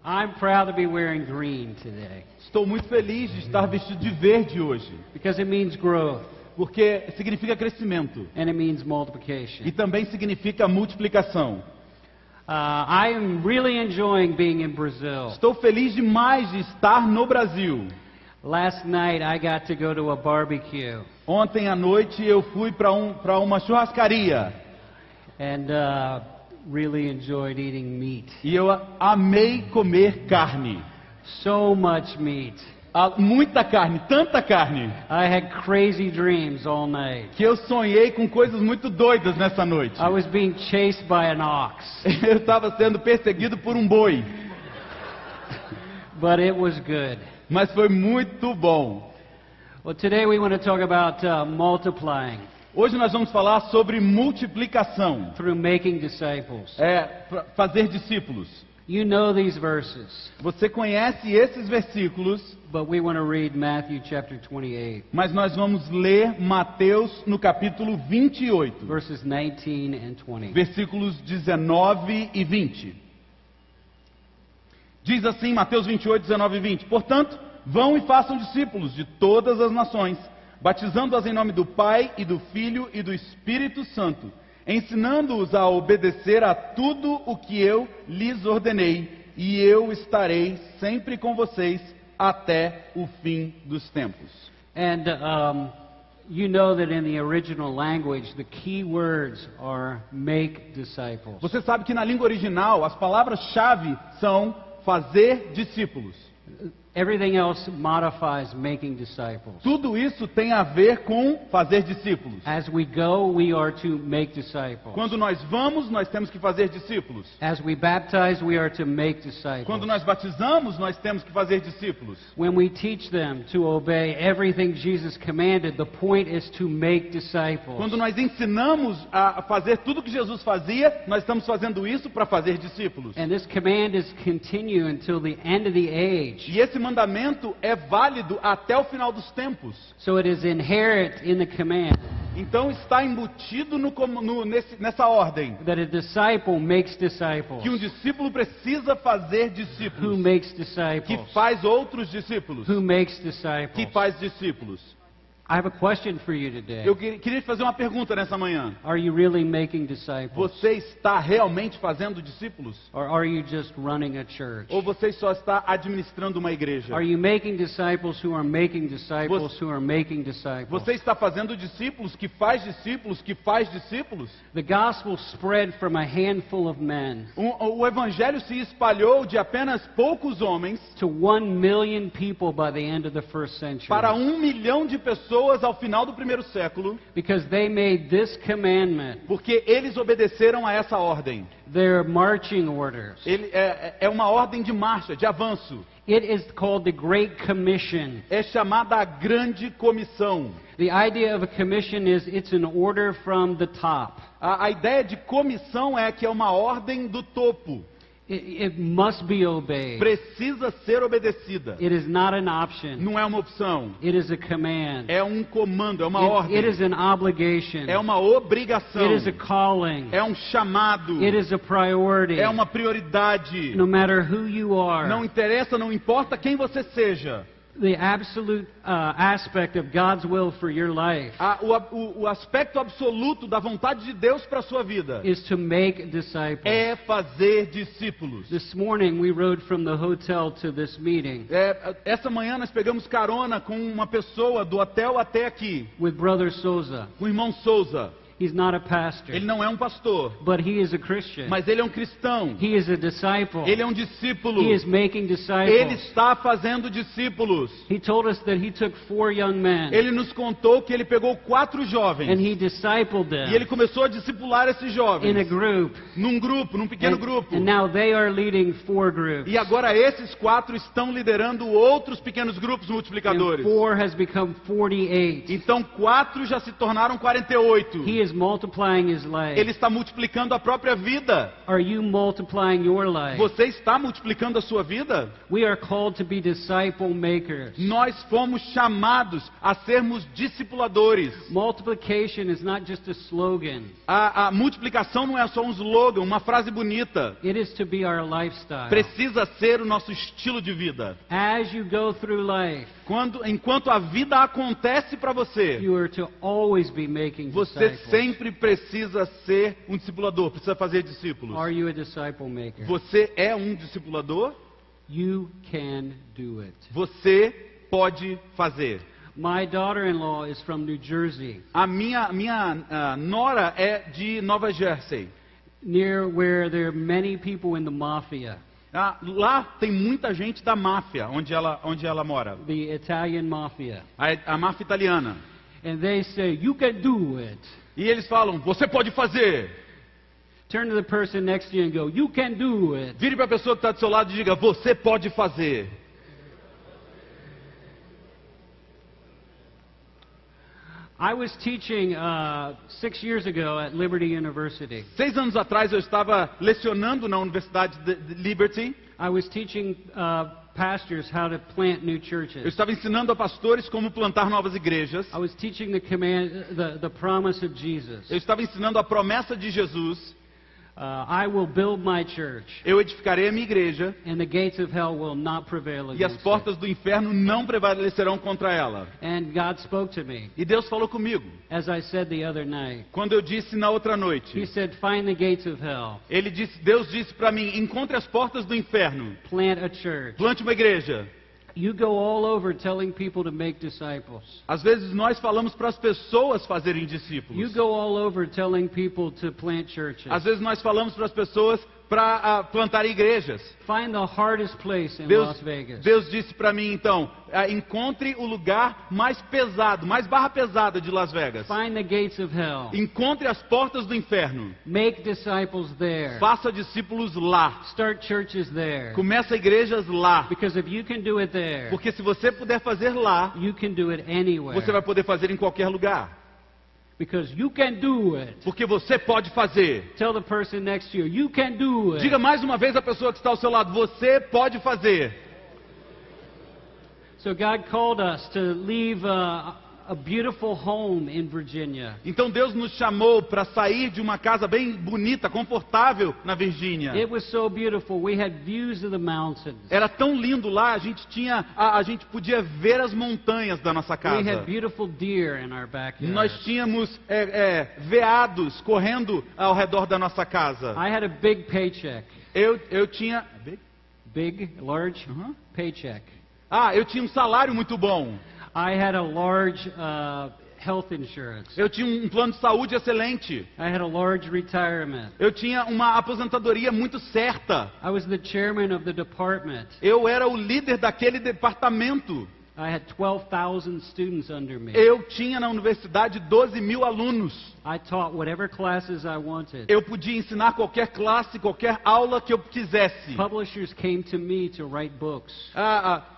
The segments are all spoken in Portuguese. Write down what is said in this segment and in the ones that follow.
I'm proud to be wearing green today Estou muito feliz de estar vestido de verde hoje, because it means growth porque significa crescimento and it means multiplication. e também significa multiplicação. I am really enjoying being in Brazil. Estou feliz demais de estar no Brasil. Last night I got to go to a barbecue Ontem à noite eu fui para uma churrascaria and really enjoyed eating meat. e eu amei comer carne. So much meat. Muita carne, tanta carne, I had crazy dreams all night. que eu sonhei com coisas muito doidas nessa noite. I was being chased by an ox, Eu estava sendo perseguido por um boi, but it was good. mas foi muito bom. Well, today we want to talk about multiplying Hoje nós vamos falar sobre multiplicação, through making disciples. fazer discípulos. You know these verses, Você conhece esses versículos, but we want to read Matthew chapter 28, mas nós vamos ler Mateus no capítulo 28, verses 19 and 20. versículos 19 e 20. Diz assim, Mateus 28, 19 e 20: Portanto, vão e façam discípulos de todas as nações, batizando-as em nome do Pai e do Filho e do Espírito Santo, ensinando-os a obedecer a tudo o que eu lhes ordenei, e eu estarei sempre com vocês até o fim dos tempos. And you know that in the original language, the key words are make disciples. Você sabe que na língua original as palavras-chave são fazer discípulos. Everything else modifies making disciples. Tudo isso tem a ver com fazer discípulos. As we go, we are to make disciples. Quando nós vamos, nós temos que fazer discípulos. As we baptize, we are to make disciples. Quando nós batizamos, nós temos que fazer discípulos. When we teach them to obey everything Jesus commanded, the point is to make disciples. Quando nós ensinamos a fazer tudo o que Jesus fazia, nós estamos fazendo isso para fazer discípulos. And this command is continue until the end of the age. E esse mandamento é válido até o final dos tempos. So it is inherent in the command Então está embutido nessa ordem that a disciple makes disciples. que um discípulo precisa fazer Who discípulos, makes que disciples? faz outros discípulos, Who makes que disciples? faz discípulos. I have a question for you today. Eu queria te fazer uma pergunta nessa manhã. Are you really making disciples? Você está realmente fazendo discípulos? Or are you just running a church? Ou você só está administrando uma igreja? Are you making disciples who are making disciples who are making disciples? Você está fazendo discípulos que faz discípulos que faz discípulos? The gospel spread from a handful of men O evangelho se espalhou de apenas poucos homens to 1 million people by the end of the first century. para 1 milhão de pessoas ao final do primeiro século, Because they made this commandment porque eles obedeceram a essa ordem. their marching orders. É uma ordem de marcha, de avanço. It is called the Great Commission. É chamada a Grande Comissão. The idea of a commission is it's an order from the top. A ideia de comissão é que é uma ordem do topo. It must be obeyed. Precisa ser obedecida. It is not an option. Não é uma opção. It is a command. É um comando, é uma ordem. It is an obligation. É uma obrigação. It is a calling. É um chamado. It is a priority. É uma prioridade. No matter who you are, Não interessa, não importa quem você seja. the absolute aspect of God's will for your life O aspecto absoluto da vontade de Deus para a sua vida is to make disciples. é fazer discípulos. This morning we rode from the hotel to this meeting Essa manhã nós pegamos carona com uma pessoa do hotel até aqui, with Brother Souza. o irmão Souza. He's not a pastor, Ele não é um pastor, but he is a Christian. mas ele é um cristão. He is a disciple. Ele é um discípulo. He is making Ele disciples. está fazendo discípulos. He told us that he took 4 young men Ele nos contou que ele pegou 4 jovens and he discipled e ele them começou a discipular esses in a jovens group. num pequeno grupo. And now they are leading 4 groups. E agora esses 4 estão liderando outros pequenos grupos And multiplicadores. 4 has become 48. Então 4 já se tornaram 48. He is is multiplying his life. Ele está multiplicando a própria vida. Are you multiplying your life? Você está multiplicando a sua vida? We are called to be disciple makers. Nós fomos chamados a sermos discipuladores. Multiplication is not just a slogan. A multiplicação não é só um slogan, uma frase bonita. It is to be our lifestyle. Precisa ser o nosso estilo de vida. As you go through life, Enquanto a vida acontece para você, you are to always be making você disciples. sempre precisa ser um discipulador, precisa fazer discípulos. Are you a disciple maker? Você é um discipulador? You can do it. Você pode fazer. My daughter-in-law is from New Jersey, A minha nora é de Nova Jersey. near where there are many people in the mafia, Lá tem muita gente da máfia, onde ela mora. the Italian mafia. A máfia italiana. And they say, you can do it. E eles falam, você pode fazer. Turn to the person next to you and go, you can do it. Vire para a pessoa que está do seu lado e diga, você pode fazer. I was teaching 6 years ago at Liberty University. 6 anos atrás eu estava lecionando na Universidade de Liberty. I was teaching pastors how to plant new Eu churches. estava ensinando a pastores como plantar novas igrejas. I was teaching the promise of Jesus. Eu estava ensinando a promessa de Jesus. I will build my church, Eu edificarei a minha igreja and the gates of hell will not prevail e as against it. portas do inferno não prevalecerão contra ela. And God spoke to me, E Deus falou comigo. as I said the other night. Quando eu disse na outra He noite, said, find the gates of hell, Deus disse para mim, encontre as portas do inferno, plant a church. plante uma igreja. You go all over telling people to make disciples. Às vezes nós falamos para as pessoas fazerem You discípulos. go all over telling people to plant churches. Às vezes nós falamos para as pessoas para plantar igrejas. Find the hardest place in Deus, Las Vegas. Deus disse para mim então, encontre o lugar mais pesado, mais barra pesada de Las Vegas. Find the gates of hell. Encontre as portas do inferno. Make disciples there. Faça discípulos lá. Start churches there. Começa igrejas lá. Because if you can do it there, Porque se você puder fazer lá, you can do it anywhere. você vai poder fazer em qualquer lugar. Because you can do it. Porque você pode fazer. Tell the person next to you, you can do it. Diga mais uma vez à pessoa que está ao seu lado, você pode fazer. So God called us to leave a beautiful home in Virginia. Então Deus nos chamou para sair de uma casa bem bonita, confortável na Virgínia. It was so beautiful. We had views of the mountains. Era tão lindo lá, a gente podia ver as montanhas da nossa We casa. had beautiful deer in our backyard. Nós tínhamos veados correndo ao redor da nossa casa. I had a big paycheck. Eu tinha... Big, large Uhum. paycheck. Eu tinha um salário muito bom. I had a large health insurance. Eu tinha um plano de saúde excelente. I had a large retirement. Eu tinha uma aposentadoria muito certa. I was the chairman of the department. Eu era o líder daquele departamento. I had 12,000 students under me. Eu tinha na universidade 12 mil alunos. I taught whatever classes I wanted. Eu podia ensinar qualquer classe, qualquer aula que eu quisesse. Publishers came to me to write books.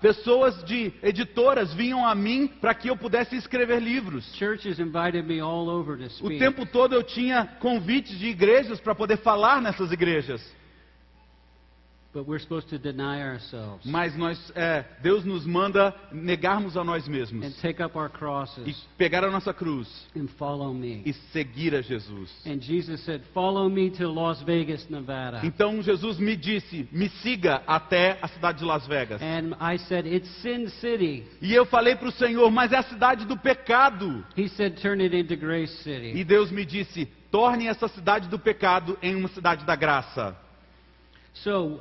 Pessoas de editoras vinham a mim para que eu pudesse escrever livros. Churches invited me all over to O speak. tempo todo eu tinha convites de igrejas para poder falar nessas igrejas. But we're supposed to deny ourselves Mas Deus nos manda negarmos a nós mesmos and take up our e crosses pegar a nossa cruz and follow me. e seguir a Jesus. And Jesus said, follow me to Las Vegas, Nevada. Então Jesus me disse, me siga até a cidade de Las Vegas. And I said, it's Sin City. E eu falei para o Senhor, mas é a cidade do pecado. He said, turn it into Grace City. E Deus me disse, torne essa cidade do pecado em uma cidade da graça. So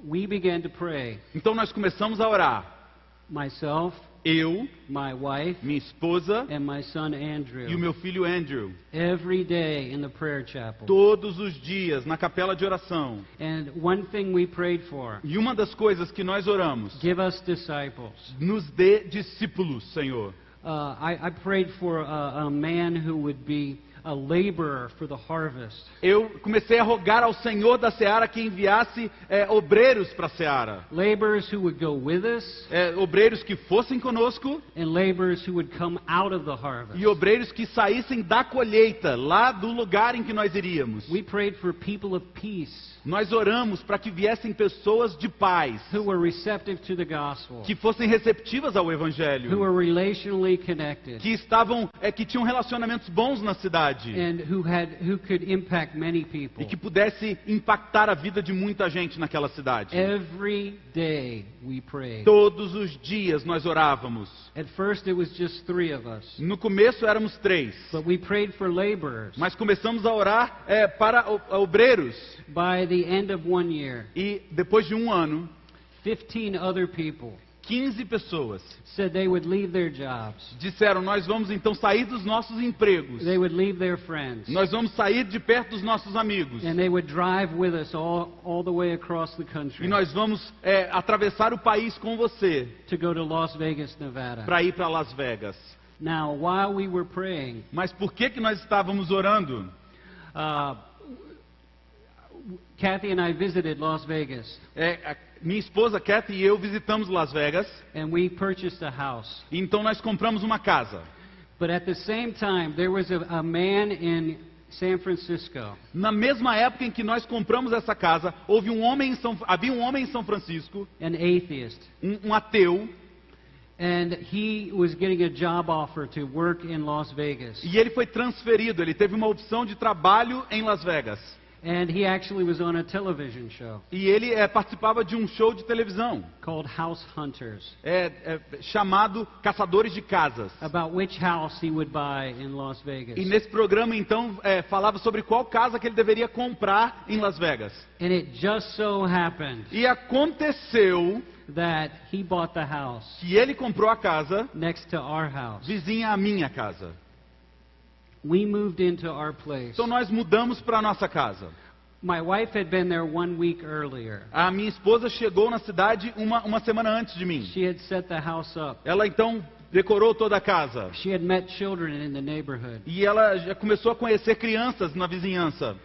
we began to pray. Então nós começamos a orar. Myself, Eu, my wife, minha esposa and my son e o Andrew. meu filho Andrew. Every day in the prayer chapel. Todos os dias na capela de oração. And one thing we prayed for, E uma das coisas que nós oramos, give us disciples. nos dê discípulos, Senhor. I prayed for a man who would be a laborer for the harvest. eu comecei a rogar ao Senhor da Seara que enviasse obreiros para a Seara. Laborers who would go with us, Obreiros que fossem conosco and laborers who would come out of the harvest. e obreiros que saíssem da colheita, lá do lugar em que nós iríamos. We prayed for people of peace Nós oramos para que viessem pessoas de paz, who were receptive to the gospel, que fossem receptivas ao who Evangelho, were relationally connected, que tinham relacionamentos bons na cidade and who could impact many people. e que pudesse impactar a vida de muita gente naquela cidade. Every day we prayed. Todos os dias nós orávamos. At first it was just 3 of us, No começo éramos 3, but we prayed for laborers. mas começamos a orar para obreiros. By the end of 1 year, E depois de um ano, 15 other people 15 pessoas said they would leave their jobs. disseram: nós vamos então sair dos nossos empregos, They would leave their friends. nós vamos sair de perto dos nossos amigos And they would drive with us all the way across the e country nós vamos atravessar o país com você to go to Las Vegas, Nevada. para ir para Las Vegas. Now, while we were praying, Mas por que nós estávamos orando? Kathy and I visited Las Vegas, Minha esposa Kathy e eu visitamos Las Vegas, and we purchased a house. e então nós compramos uma casa. But at the same time, there was a man in San Francisco Na mesma época em que nós compramos essa casa, havia um homem em São Francisco, an atheist, um ateu, and he was getting a job offer to work in Las Vegas. e ele foi transferido, ele teve uma opção de trabalho em Las Vegas. And he actually was on a television show E ele participava de um show de televisão, called House Hunters, chamado Caçadores de Casas. about which house he would buy in Las Vegas. E nesse programa, então, falava sobre qual casa que ele deveria comprar em Las Vegas. And it just so happened E aconteceu that he bought the house que ele comprou a casa next to our house. vizinha à minha casa. We moved into our place. Então nós mudamos para a nossa casa. My wife had been there 1 week earlier. A minha esposa chegou na cidade uma semana antes de mim. She had set the house up. Ela então decorou toda a casa. She had met children in the neighborhood. E ela já começou a conhecer crianças na vizinhança.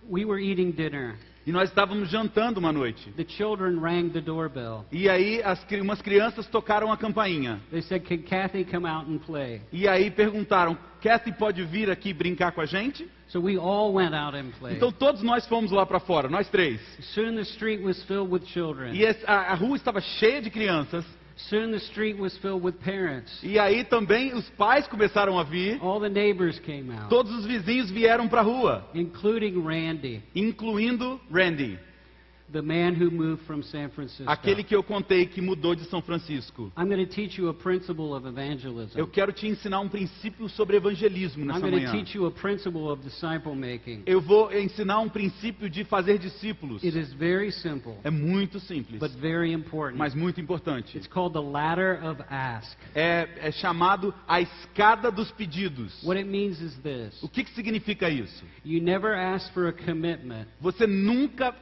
We were eating dinner. E nós estávamos jantando uma noite. The children rang the doorbell. E aí umas crianças tocaram a campainha. They said, "Can Kathy come out and play?" E aí perguntaram: Kathy pode vir aqui brincar com a gente? So we all went out and played. Então todos nós fomos lá para fora, nós 3. Soon the street was filled with children. E a rua estava cheia de crianças. Soon the street was filled with parents. E aí também os pais começaram a vir. All the neighbors came out, Todos os vizinhos vieram para a rua, including Randy, incluindo Randy, the man who moved from San Francisco. aquele que eu contei que mudou de São Francisco. I'm going to teach you a principle of evangelism. Eu quero te ensinar um princípio sobre evangelismo I'm nessa going to manhã. teach you a principle of disciple making. Eu vou ensinar um princípio de fazer discípulos. It is very simple, É muito simples, but very important. mas muito importante. It's called the ladder of ask. É chamado a escada dos pedidos. What it means is this. O que significa isso? You never ask for a commitment Você nunca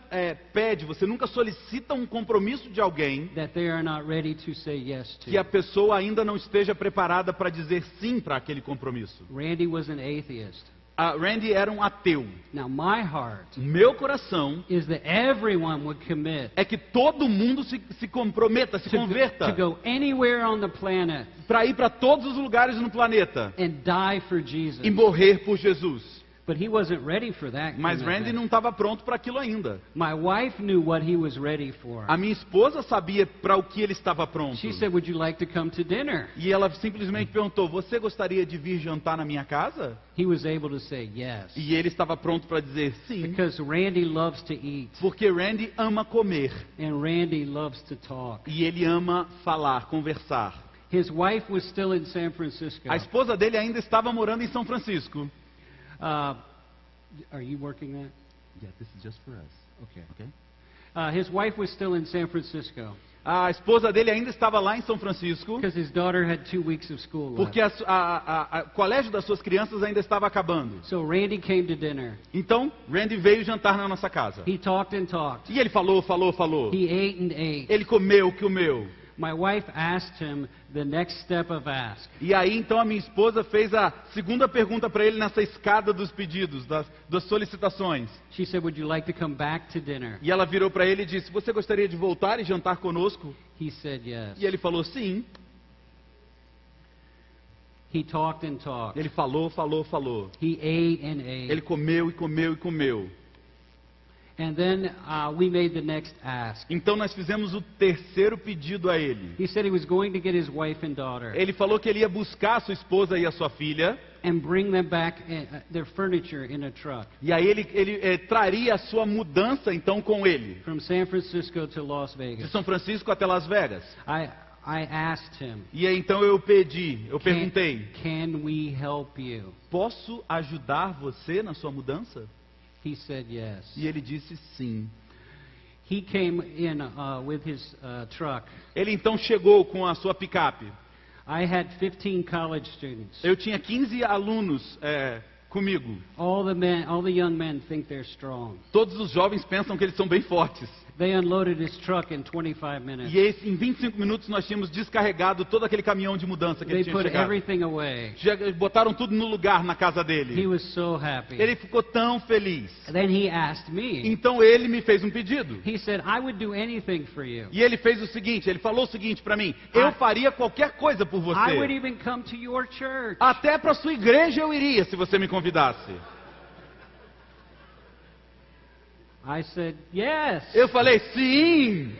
pede, você nunca solicita um compromisso de alguém that they are not ready to say yes que a to. pessoa ainda não esteja preparada para dizer sim para aquele compromisso. Randy was an atheist. A Randy era um ateu. Now my heart O meu coração is that everyone would commit é que todo mundo se comprometa, se converta to go anywhere on the planet para ir para todos os lugares no planeta and die for Jesus. e morrer por Jesus. But he wasn't ready for that. Mas commitment. Randy não estava pronto para aquilo ainda. My wife knew what he was ready for. A minha esposa sabia para o que ele estava pronto. She said, "Would you like to come to dinner?" E ela simplesmente perguntou: você gostaria de vir jantar na minha casa? He was able to say yes. E ele estava pronto para dizer sim. Because Randy loves to eat Porque Randy ama comer. and Randy loves to talk. E ele ama falar, conversar. His wife was still in San Francisco. A esposa dele ainda estava morando em São Francisco. Are you working that? Yeah, this is just for us. Okay. Okay? His wife was still in San Francisco A esposa dele ainda estava lá em São Francisco, because his daughter had 2 weeks of school left. porque o colégio das suas crianças ainda estava acabando. So Randy came to dinner. Então, Randy veio jantar na nossa casa. He talked and talked. E ele falou. He ate and ate. Ele comeu. my wife asked him the next step of ask. E aí então a minha esposa fez a segunda pergunta para ele nessa escada dos pedidos, das solicitações. She said, would you like to come back to dinner? E ela virou para ele e disse: você gostaria de voltar e jantar conosco? He said yes. E ele falou sim. He talked and talked. Ele falou, falou, falou. He ate and ate. Ele comeu e comeu e comeu. And then we made the next ask. Então nós fizemos o terceiro pedido a ele. He said he was going to get his wife and daughter Ele falou que ele ia buscar a sua esposa e a sua filha. and bring them back their furniture in a truck E aí ele traria a sua mudança então com ele. from San Francisco to Las De Vegas. São Francisco até Las Vegas. I asked him, E aí, então eu perguntei: can we help you? posso ajudar você na sua mudança? He said yes. E ele disse sim. He came in with his truck. Ele então chegou com a sua picape. I had 15 college students. Eu tinha 15 alunos comigo. All the young men think they're strong. Todos os jovens pensam que eles são bem fortes. They unloaded his truck in 25 minutes. E em 25 minutos nós tínhamos descarregado todo aquele caminhão de mudança que They ele tinha put chegado. everything away. Botaram tudo no lugar na casa He dele. was so happy. Ele ficou tão feliz. Then he asked me. Então ele me fez um pedido. He said, I would do anything for you. E ele fez o seguinte, ele falou o seguinte para mim: eu faria qualquer coisa por I would você. even come to your church. Até para sua igreja eu iria se você me convidasse. I said, yes. Eu falei sim.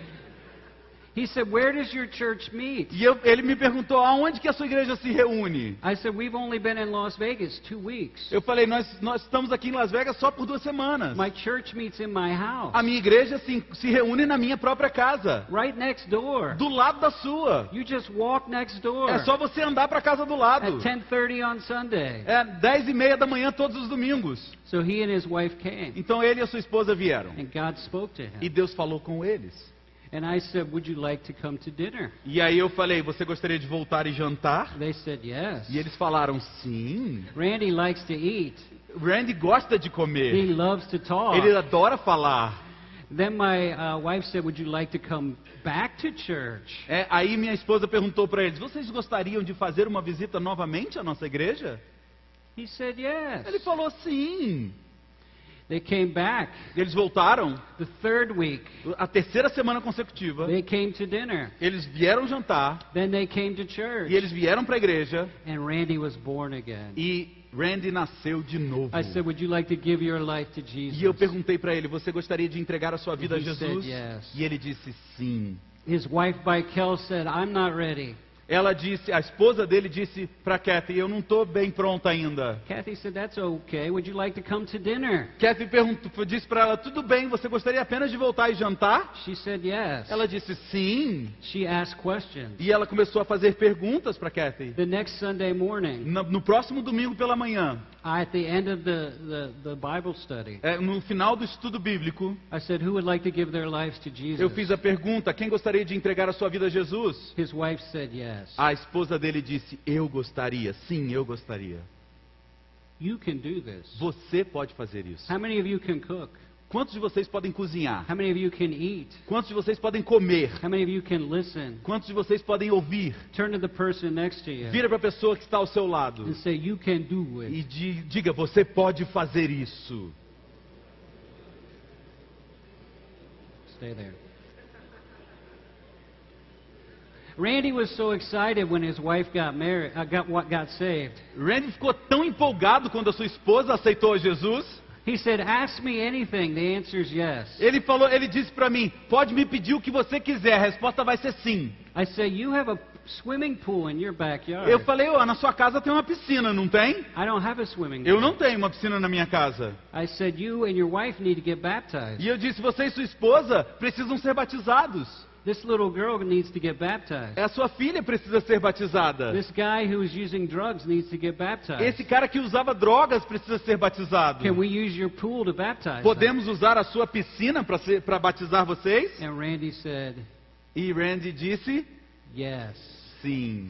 He said, where does your church meet? E ele me perguntou: aonde que a sua igreja se reúne? I said, we've only been in Las Vegas 2 weeks. Eu falei: nós estamos aqui em Las Vegas só por 2 semanas. My church meets in my house. A minha igreja se reúne na minha própria casa, Right next door. do lado da sua. You just walk next door. É só você andar para a casa do lado. At 10:30 on Sunday. É 10:30 da manhã todos os domingos. So he and his wife came. Então ele e a sua esposa vieram. And God spoke to E him. Deus falou com eles. And I said, would you like to come to dinner? E aí eu falei: você gostaria de voltar e jantar? They said, yes. E eles falaram sim. Randy likes to eat. Randy gosta de He comer. loves to talk. Ele adora falar. Then my wife said, would you like to come back to church? Aí minha esposa perguntou para eles: vocês gostariam de fazer uma visita novamente à nossa igreja? He said, yes. Ele falou sim. They came back Eles voltaram the 3rd week. a terceira semana consecutiva. They came to dinner. Eles vieram jantar Then they came to church. e eles vieram para a igreja And Randy was born again. e Randy nasceu de novo. I said, would you like to give your life to Jesus? E eu perguntei para ele: você gostaria de entregar a sua vida a He said Jesus? yes. E ele disse sim. His wife, Michael, said, I'm not ready. Ela disse, a esposa dele disse para Kathy: eu não estou bem pronta ainda. Kathy said, that's okay. Would you like to come to dinner? Kathy disse para ela: tudo bem, você gostaria apenas de voltar e jantar? She said, yes. Ela disse sim. She asked questions. E ela começou a fazer perguntas para Kathy. The next Sunday morning, No próximo domingo pela manhã, at the end of the Bible study, no final do estudo bíblico, I said, who would like to give their lives to Jesus? eu fiz a pergunta: quem gostaria de entregar a sua vida a Jesus? His wife said yes. A esposa dele disse: eu gostaria, sim, eu gostaria. You can do this. Você pode fazer isso. How many of you can cook? Quantos de vocês podem cozinhar? How many of you can eat? Quantos de vocês podem comer? How many of you can listen? Quantos de vocês podem ouvir? Turn to the person next to you Vira para a pessoa que está ao seu lado and say, you can do e it. diga: você pode fazer isso. Stay there. Randy was so excited when his wife got married, got saved. Randy ficou tão empolgado quando a sua esposa aceitou a Jesus. He said, ask me anything. The answer is yes. Ele disse para mim: pode me pedir o que você quiser, a resposta vai ser sim. I said, you have a swimming pool in your backyard. Eu falei: na sua casa tem uma piscina, não tem? I don't have a swimming Eu pool. não tenho uma piscina na minha casa. I said, you and your wife need to get baptized. E eu disse: você e sua esposa precisam ser batizados. This little girl needs to get baptized. A sua filha precisa ser batizada. This guy who is using drugs needs to get baptized. Esse cara que usava drogas precisa ser batizado. Can we use your pool to baptize them? Podemos usar a sua piscina para batizar vocês? And Randy said, E Randy disse yes. sim.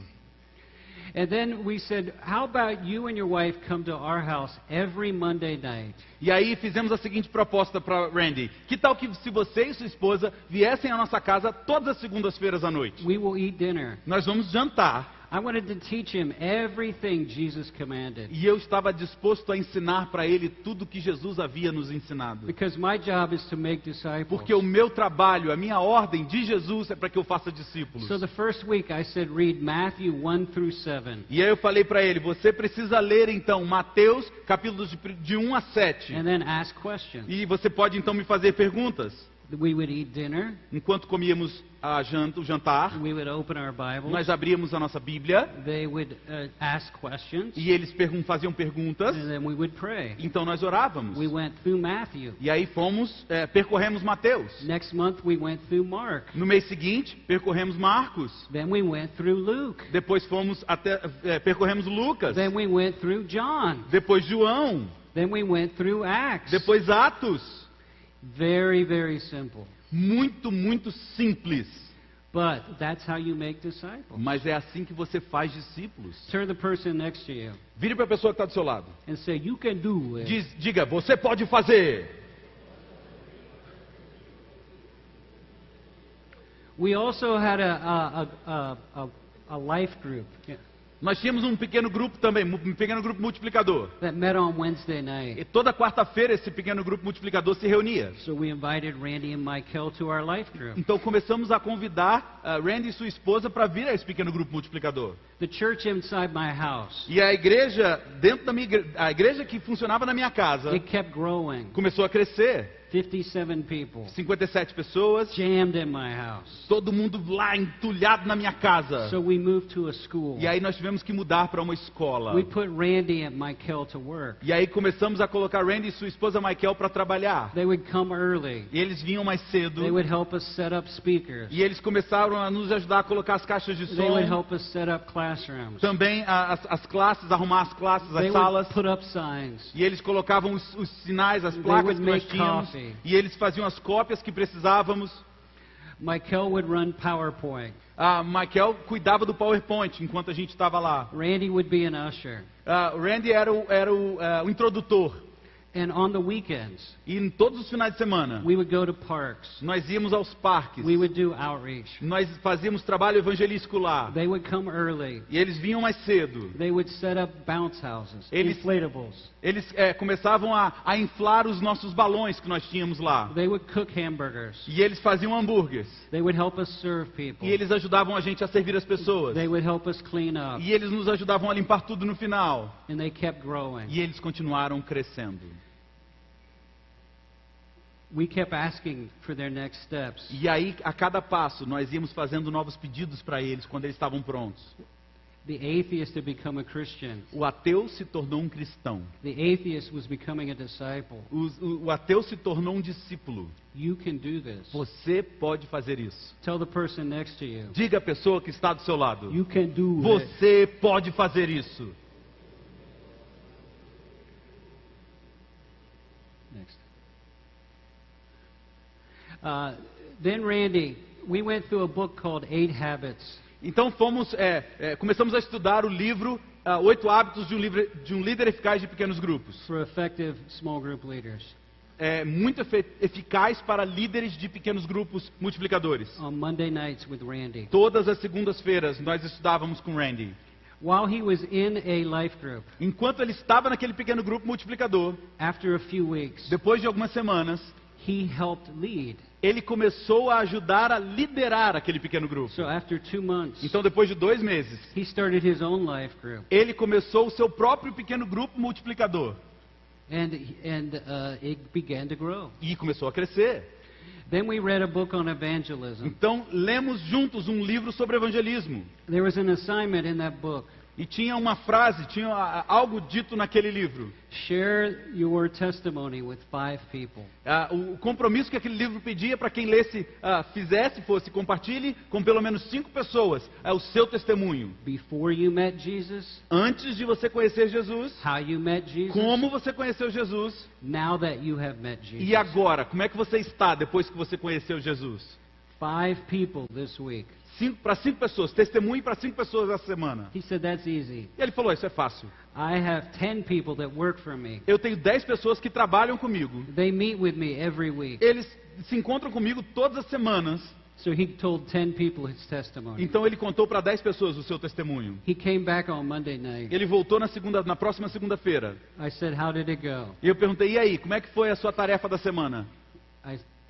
And then we said, how about you and your wife come to our house every Monday night? E aí fizemos a seguinte proposta para Randy: que tal que se você e sua esposa viessem à nossa casa todas as segundas-feiras à noite? We will eat dinner. Nós vamos jantar. I wanted to teach him everything Jesus commanded. E eu estava disposto a ensinar para ele tudo que Jesus havia nos ensinado. Because my job is to make disciples. Porque o meu trabalho, a minha ordem de Jesus é para que eu faça discípulos. So the first week I said, read Matthew 1 through 7. E aí eu falei para ele: você precisa ler então Mateus, capítulos de 1 a 7. And then ask questions. E você pode então me fazer perguntas. We would eat dinner. Enquanto comíamos o jantar, We would open our Bibles. nós abríamos a nossa Bíblia They would ask questions. e eles faziam perguntas. And then we would pray. Então nós orávamos. We went through Matthew. E aí percorremos Mateus. Next month we went through Mark. No mês seguinte, percorremos Marcos. Then we went through Luke. Depois percorremos Lucas. Then we went through John. Depois João. Then we went through Acts. Depois Atos. Very, very simple. Muito, muito simples. But that's how you make disciples. Mas é assim que você faz discípulos. Turn the person next to you Vire para a pessoa que está do seu lado. and say, you can do it. Diga: você pode fazer. We also had a life group Nós tínhamos um pequeno grupo também, um pequeno grupo multiplicador. that met on Wednesday E night. toda quarta-feira esse pequeno grupo multiplicador se reunia. So we invited Randy and Michael to our life group. Então começamos a convidar Randy e sua esposa para vir a esse pequeno grupo multiplicador. The church inside my house, E a igreja, dentro da a igreja que funcionava na minha casa, it kept growing. começou a crescer. 57 people 57 pessoas, jammed in my house. todo mundo lá entulhado na minha casa. So we moved to a school. E aí nós tivemos que mudar para uma escola. We put Randy and Michael to work. E aí começamos a colocar Randy e sua esposa Michael para trabalhar. They would come early. E eles vinham mais cedo. They would help us set up speakers. E eles começaram a nos ajudar a colocar as caixas de They would som. help us set up classrooms. Também as classes, arrumar as classes, They as would salas. put up signs. E eles colocavam os sinais, as They placas would que nós make tínhamos. coffee. E eles faziam as cópias que precisávamos. Michael would run PowerPoint. A Michael cuidava do PowerPoint enquanto a gente estava lá. Randy would be an usher. Randy era o introdutor. And on the weekends, E em todos os finais de semana, we would go to parks. nós íamos aos parques. We would do outreach. Nós fazíamos trabalho evangelístico lá. They would come early. E eles vinham mais cedo. They would set up bounce houses, Eles- inflatables. Eles começavam a inflar os nossos balões que nós tínhamos lá. They would cook hamburgers. E eles faziam hambúrgueres. They would help us serve people. E eles ajudavam a gente a servir as pessoas. They would help us clean up. E eles nos ajudavam a limpar tudo no final. And they kept growing. E eles continuaram crescendo. We kept asking for their next steps. E aí, a cada passo, nós íamos fazendo novos pedidos para eles quando eles estavam prontos. The atheist had become a Christian. O ateu se tornou um cristão. The atheist was becoming a disciple. O ateu se tornou um discípulo. You can do this. Você pode fazer isso. Tell the person next to you. Diga à pessoa que está do seu lado. You can do it. Você pode fazer isso. Next. Then Randy, we went through a book called 8 Habits. Então começamos a estudar o livro 8 Hábitos de um Líder Eficaz de Pequenos Grupos. For effective small group leaders. Muito eficaz para líderes de pequenos grupos multiplicadores. On Monday nights with Randy. Todas as segundas-feiras nós estudávamos com Randy. While he was in a life group, Enquanto ele estava naquele pequeno grupo multiplicador, after a few weeks, depois de algumas semanas, he helped lead. ele começou a ajudar a liderar aquele pequeno grupo. So after 2 months, Então, depois de 2 meses, he started his own life group. ele começou o seu próprio pequeno grupo multiplicador. And it began to grow. E começou a crescer. Then we read a book on evangelism. Então, lemos juntos um livro sobre evangelismo. There was an assignment in that book. E tinha uma frase, tinha algo dito naquele livro. Share your testimony with 5 people. O compromisso que aquele livro pedia para quem lesse, compartilhe com pelo menos 5 pessoas o seu testemunho. Before you met Jesus, Antes de você conhecer Jesus, how you met Jesus, como você conheceu Jesus, now that you have met Jesus. e agora, como é que você está depois que você conheceu Jesus? 5 people this week. Para 5 pessoas, testemunhe para 5 pessoas essa semana. He said, that's easy. E ele falou, isso é fácil. I have 10 people that work for me. Eu tenho 10 pessoas que trabalham comigo. They meet with me every week. Eles se encontram comigo todas as semanas. So he told 10 people his testimony. Então ele contou para 10 pessoas o seu testemunho. He came back on Monday night. Ele voltou na próxima segunda-feira. I said, how did it go? E eu perguntei, e aí, como é que foi a sua tarefa da semana?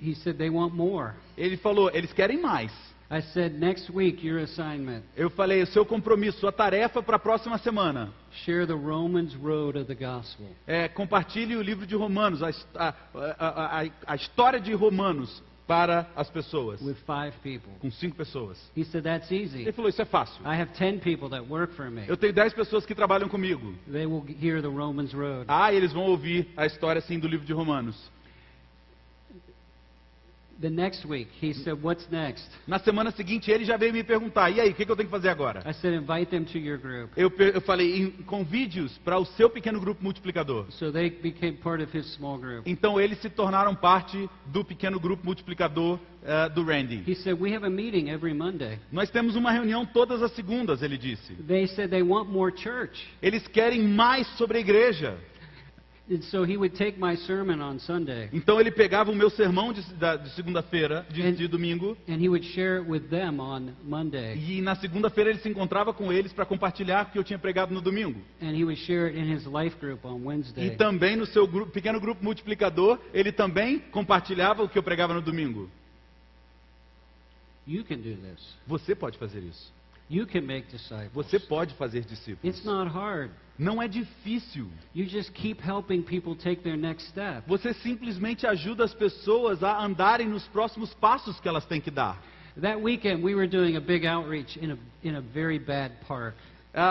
He said, they want more. Ele falou, eles querem mais. I said, next week, your assignment. Eu falei, o seu compromisso, sua tarefa para a próxima semana. Share the Romans road of the gospel. Compartilhe o livro de Romanos, a história de Romanos para as pessoas. With 5 people. Com 5 pessoas. He said, that's easy. Ele falou, isso é fácil. I have 10 people that work for me. Eu tenho 10 pessoas que trabalham comigo. They will hear the Romans road. Eles vão ouvir a história assim do livro de Romanos. The next week, he said, what's next? Na semana seguinte, ele já veio me perguntar, e aí, o que eu tenho que fazer agora? I said, invite them to your group. Eu falei, convide-os para o seu pequeno grupo multiplicador. So they became part of his small group. Então eles se tornaram parte do pequeno grupo multiplicador do Randy. He said, we have a meeting every Monday. Nós temos uma reunião todas as segundas, ele disse. They said they want more church. Eles querem mais sobre a igreja. And so he would take my sermon on Sunday. Então ele pegava o meu sermão de segunda-feira, de domingo, and he would share it with them on Monday. E na segunda-feira ele se encontrava com eles para compartilhar o que eu tinha pregado no domingo. And he would share it in his life group on Wednesday. E também no seu pequeno grupo multiplicador, ele também compartilhava o que eu pregava no domingo. You can do this. Você pode fazer isso. You can make disciples. Você pode fazer discípulos. It's not hard. Não é difícil. You just keep helping people take their next step. Você simplesmente ajuda as pessoas a andarem nos próximos passos que elas têm que dar. That weekend we were doing a big outreach in a very bad park.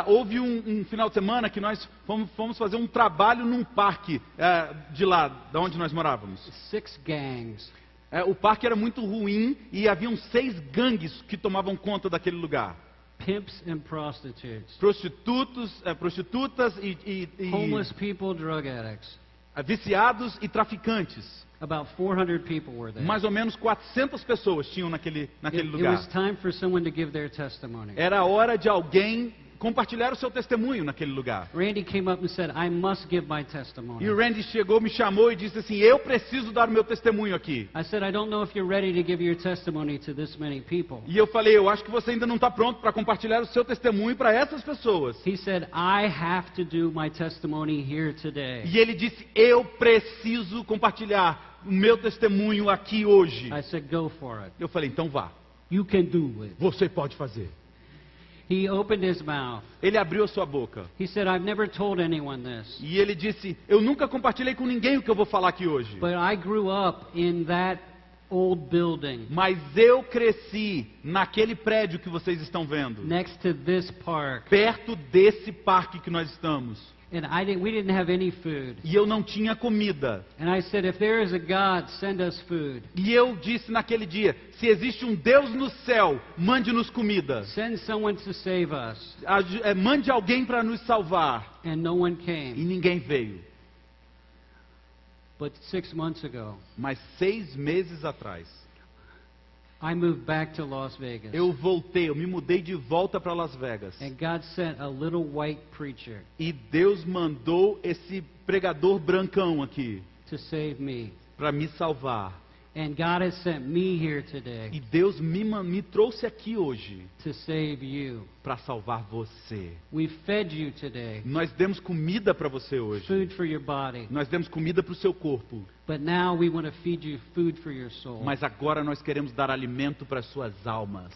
Houve um final de semana que nós fomos fazer um trabalho num parque de lá, de onde nós morávamos. 6 gangs. O parque era muito ruim e haviam 6 gangues que tomavam conta daquele lugar. Pimps and prostitutes. Prostitutas e homeless people, drug addicts. Viciados e traficantes. About 400 people were there. Mais ou menos 400 pessoas tinham naquele lugar. It was time for someone to give their testimony. Era a hora de alguém compartilhar o seu testemunho naquele lugar. Randy came up and said, I must give my testimony. E o Randy chegou, me chamou e disse assim, eu preciso dar o meu testemunho aqui. I said, I don't know if you're ready to give your testimony to this many people. E eu falei, eu acho que você ainda não está pronto para compartilhar o seu testemunho para essas pessoas. He said, I have to do my testimony here today. E ele disse, eu preciso compartilhar o meu testemunho aqui hoje. I said, go for it. Eu falei, então vá. You can do it. Você pode fazer. He opened his mouth. Ele abriu a sua boca. He said, I've never told anyone this. E ele disse, eu nunca compartilhei com ninguém o que eu vou falar aqui hoje. But I grew up in that old building. Mas eu cresci naquele prédio que vocês estão vendo. Next to this park. Perto desse parque que nós estamos. And we didn't have any food. E eu não tinha comida. And I said, if there is a God, send us food. E eu disse naquele dia, se existe um Deus no céu, mande-nos comida. Send someone to save us. Mande alguém para nos salvar. And no one E came. ninguém veio. But 6 months ago, Mas 6 meses atrás, I moved back to Las Vegas. eu me mudei de volta para Las Vegas. And God sent a little white preacher E Deus mandou esse pregador brancão aqui to save me. para me salvar. And God has sent me here today E Deus me trouxe aqui hoje to save you. para salvar você. We fed you today, Nós demos comida para você hoje. food for your body. Nós demos comida para o seu corpo. But now we want to feed you food for your soul. Mas agora nós queremos dar alimento para as suas almas.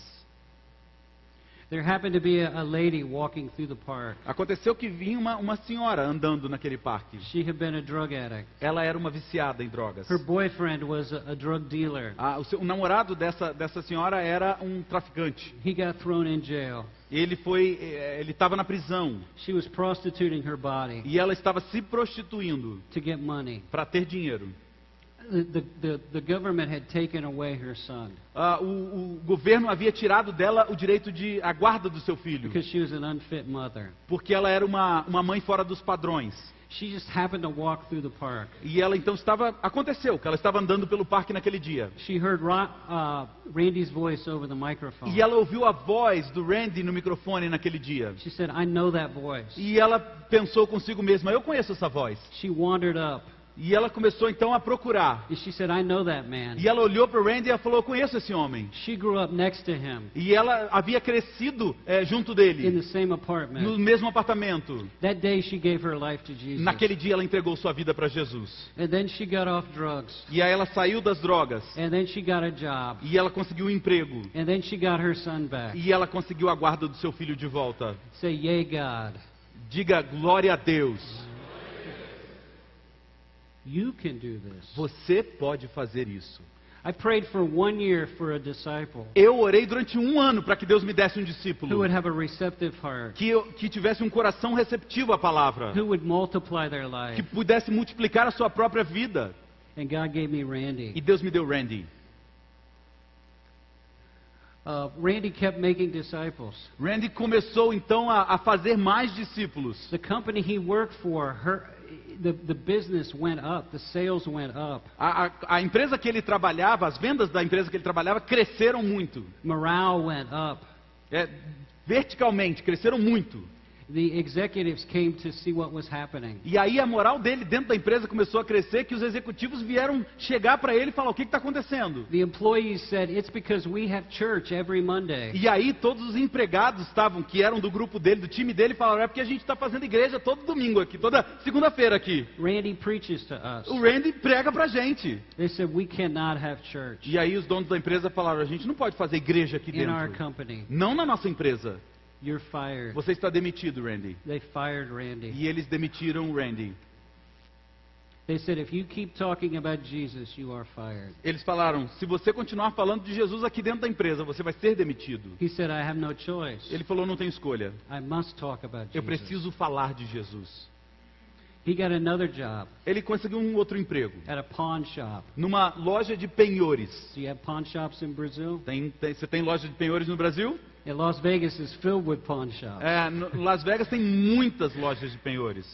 There happened to be a lady walking through the park. Aconteceu que vinha uma senhora andando naquele parque. She had been a drug addict. Ela era uma viciada em drogas. Her boyfriend was a drug dealer. O namorado dessa senhora era um traficante. He got thrown in jail. Ele estava na prisão. She was prostituting her body E ela estava se prostituindo to get money. para ter dinheiro. The government had taken away her son O governo havia tirado dela o direito a guarda do seu filho. because she was an unfit mother. Porque ela era uma mãe fora dos padrões. She just happened to walk through the park. E ela então aconteceu que ela estava andando pelo parque naquele dia. She heard Randy's voice over the microphone. E ela ouviu a voz do Randy no microfone naquele dia. She said, I know that voice. E ela pensou consigo mesma, eu conheço essa voz. She wandered up. E ela começou então a procurar. And she said, I know that man. E ela olhou para o Randy e ela falou, eu conheço esse homem. She grew up next to him E ela havia crescido junto in dele, the same apartment. no mesmo apartamento. That day she gave her life to Jesus. Naquele dia ela entregou sua vida para Jesus. And then she got off drugs. E aí ela saiu das drogas. And then she got a job. E ela conseguiu um emprego. And then she got her son back. E ela conseguiu a guarda do seu filho de volta. Say, yay, God. Diga glória a Deus. You can do this. Você pode fazer isso. I prayed for 1 year for a disciple Eu orei durante 1 ano para que Deus me desse um who discípulo. would have a receptive heart, Que tivesse um coração receptivo à palavra. who would multiply their Que life. pudesse multiplicar a sua própria vida. And God gave me Randy. E Deus me deu Randy. Randy kept making disciples. Randy começou então a fazer mais discípulos. The company he worked for, the business went up, the sales went up. A empresa que ele trabalhava, as vendas da empresa que ele trabalhava cresceram muito. Morale went up. Verticalmente, cresceram muito. The executives came to see what was happening. E aí a moral dele dentro da empresa começou a crescer, que os executivos vieram chegar para ele e falar, o que está acontecendo? The employees said, it's because we have church every Monday. E aí todos os empregados que eram do grupo dele, do time dele, falaram, é porque a gente está fazendo igreja todo domingo aqui, toda segunda-feira aqui. Randy preaches to us. O Randy prega pra gente. They said, we cannot have church E aí os donos da empresa falaram, a gente não pode fazer igreja aqui in our dentro. company. Não na nossa empresa. You're fired. Você está demitido, Randy. They fired Randy. E eles demitiram o Randy. They said, if you keep talking about Jesus, you are fired. Eles falaram, se você continuar falando de Jesus aqui dentro da empresa, você vai ser demitido. He said, I have no choice. Ele falou, não tenho escolha. I must talk about Eu Jesus. preciso falar de Jesus. He got another job Ele conseguiu um outro emprego. at a pawn shop. Numa loja de penhores. Do you have pawn shops in Brazil? Você tem loja de penhores no Brasil? Yeah, Las Vegas is filled with pawn shops. Las Vegas tem muitas lojas de penhores.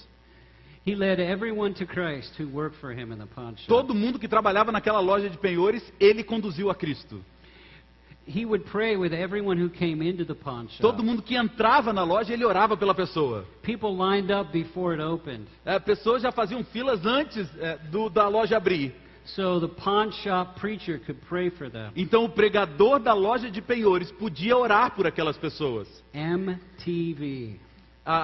He led everyone to Christ who worked for him in the pawn shop. Todo mundo que trabalhava naquela loja de penhores, ele conduziu a Cristo. He would pray with everyone who came into the pawn shop. Todo mundo que entrava na loja, ele orava pela pessoa. People lined up before it opened. Pessoas já faziam filas antes da loja abrir. So the pawn shop preacher could pray for them. Então o pregador da loja de penhores podia orar por aquelas pessoas. MTV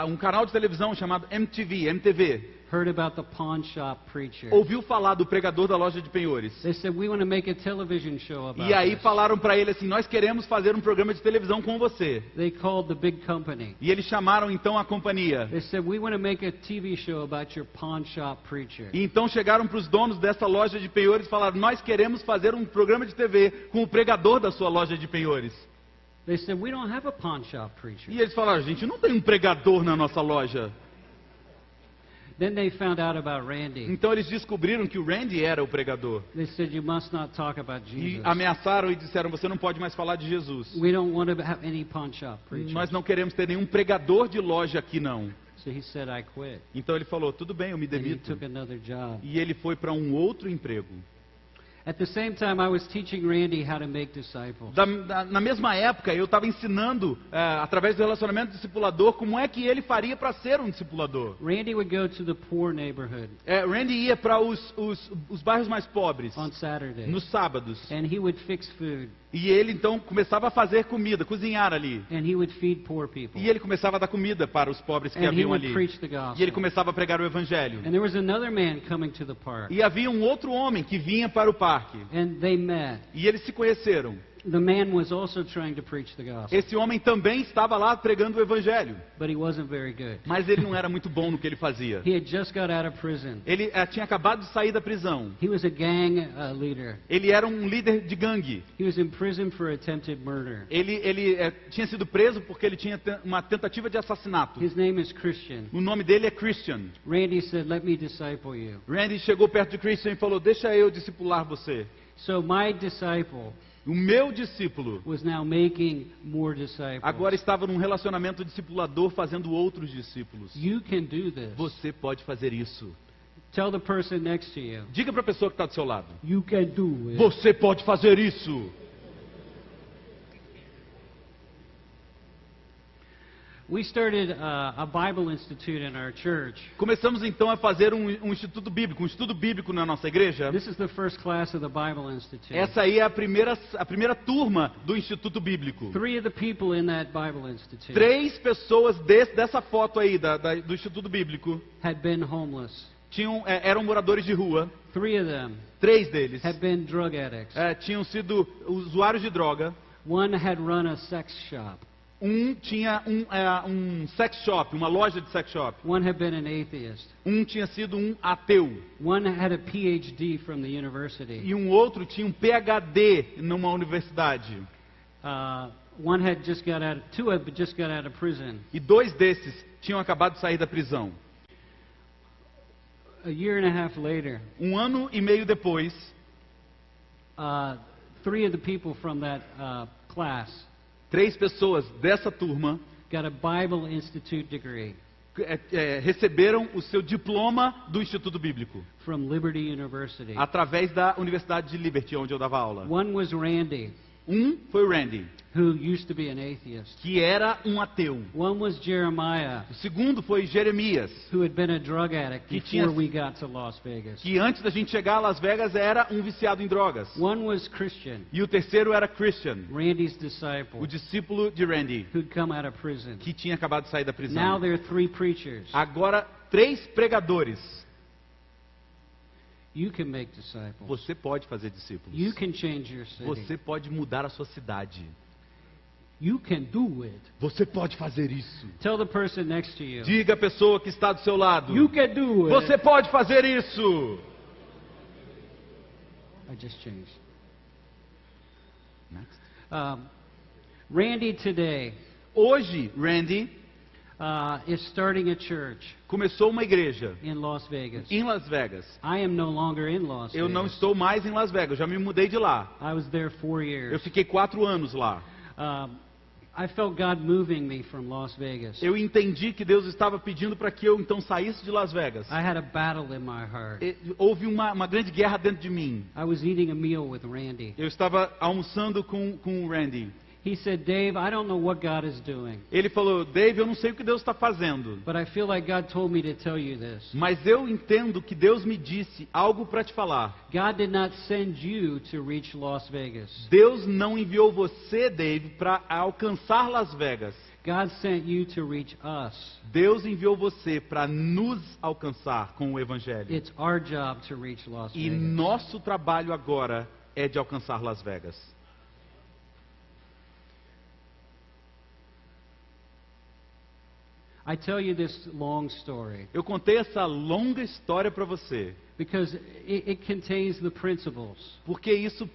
Um canal de televisão chamado MTV, heard about the pawn shop preacher. ouviu falar do pregador da loja de penhores. They said, we want to make a television show about E aí this. falaram para ele assim, nós queremos fazer um programa de televisão com você. They called the big company. E eles chamaram então a companhia. They said, we want to make a TV show about your pawn shop preacher. E então chegaram para os donos dessa loja de penhores e falaram, nós queremos fazer um programa de TV com o pregador da sua loja de penhores. They said, we don't have a pawn shop preacher. E eles falaram, gente, não tem um pregador na nossa loja. Then they found out about Randy. Então eles descobriram que o Randy era o pregador. They said, you must not talk about E Jesus. ameaçaram e disseram, você não pode mais falar de Jesus. We don't want to have any pawn shop preachers. Nós não queremos ter nenhum pregador de loja aqui não. So he said, I quit. Então ele falou, tudo bem, eu me And he demito. took another job. E ele foi para um outro emprego. At the same time, I was teaching Randy how to make disciples. Na mesma época, eu estava ensinando, através do relacionamento discipulador, como é que ele faria para ser um discipulador. Randy would go to the poor neighborhood Randy ia para os bairros mais pobres, on Saturday. nos sábados. And he would fix food. E ele então começava a fazer comida, cozinhar ali. And he would feed poor people. E ele começava a dar comida para os pobres que And he haviam would ali. preach the E ele gospel. começava a pregar o evangelho. And there was another man coming to the park. E havia um outro homem que vinha para o parque. And they met. E eles se conheceram. The man was also trying to preach the gospel. Esse homem também estava lá pregando o evangelho. But he wasn't very good. Mas ele não era muito bom no que ele fazia. He had just got out of prison. Ele tinha acabado de sair da prisão. He was a gang leader. Ele era um líder de gangue. He was in prison for attempted murder. Ele tinha sido preso porque ele tinha uma tentativa de assassinato. His name is Christian. O nome dele é Christian. Randy said, let me disciple you. Randy chegou perto de Christian e falou, deixa eu discipular você. So my disciple O meu discípulo was now making more disciples. agora estava num relacionamento discipulador fazendo outros discípulos. You can do this. Você pode fazer isso. Tell the person next to you. Diga para a pessoa que está do seu lado. You can do it. Você pode fazer isso. We started a Bible Institute in our church. Começamos então a fazer um instituto bíblico, um estudo bíblico na nossa igreja. This is the first class of the Bible Institute. Essa aí é a primeira turma do instituto bíblico. 3 of the people in that Bible Institute 3 pessoas dessa foto aí do instituto bíblico had been homeless. eram moradores de rua. 3 of them 3 deles had been drug addicts. tinham sido usuários de droga. One had run a sex shop. Tinha um sex shop, uma loja de sex shop. One had been an atheist. Tinha sido um ateu. One had a PhD from the university. E outro tinha um PhD numa universidade. One had just got out. 2 had just got out of prison. E 2 desses tinham acabado de sair da prisão. A year and a half later, 1 ano e meio depois, 3 of the people from that class 3 pessoas dessa turma got a Bible Institute degree receberam o seu diploma do Instituto Bíblico from Liberty University. através da Universidade de Liberty, onde eu dava aula. One was Randy, Foi o Randy, who used to be an atheist. que era um ateu. One was Jeremiah, O segundo foi Jeremias, who had been a drug addict Que before tinha- we got to Las Vegas. que antes da gente chegar a Las Vegas era um viciado em drogas. One was Christian, E o terceiro era Christian, Randy's disciple, o discípulo de Randy, who'd come out of prison. que tinha acabado de sair da Now prisão. there are 3 preachers. Agora, 3 pregadores. You can make disciples. Você pode fazer discípulos. You can change your city. Você pode mudar a sua cidade. You can do it. Você pode fazer isso. Tell the person next to you. Diga à pessoa que está do seu lado. You can do it. Você pode fazer isso. I just changed. Next. Randy today Hoje, Randy is starting a church começou uma igreja in Las Vegas. em Las Vegas. I am no longer in Las Eu Vegas. não estou mais em Las Vegas, já me mudei de lá. I was there 4 Eu years. fiquei 4 anos lá. I felt God moving me from Las Vegas. Eu entendi que Deus estava pedindo para que eu então saísse de Las Vegas. I had a battle in my heart. Houve uma grande guerra dentro de mim. I was eating a meal with Randy. Eu estava almoçando com o Randy. He said, Dave, I don't know what God is doing, Ele falou, Dave, eu não sei o que Deus está fazendo, but I feel like God told me to tell you this. mas eu entendo que Deus me disse algo para te falar. God did not send you to reach Las Vegas. Deus não enviou você, Dave, para alcançar Las Vegas. God sent you to reach us. Deus enviou você para nos alcançar com o Evangelho. It's our job to reach Las E Vegas. nosso trabalho agora é de alcançar Las Vegas. I tell you this long story Eu contei essa longa história para você, because it contains the principles porque isso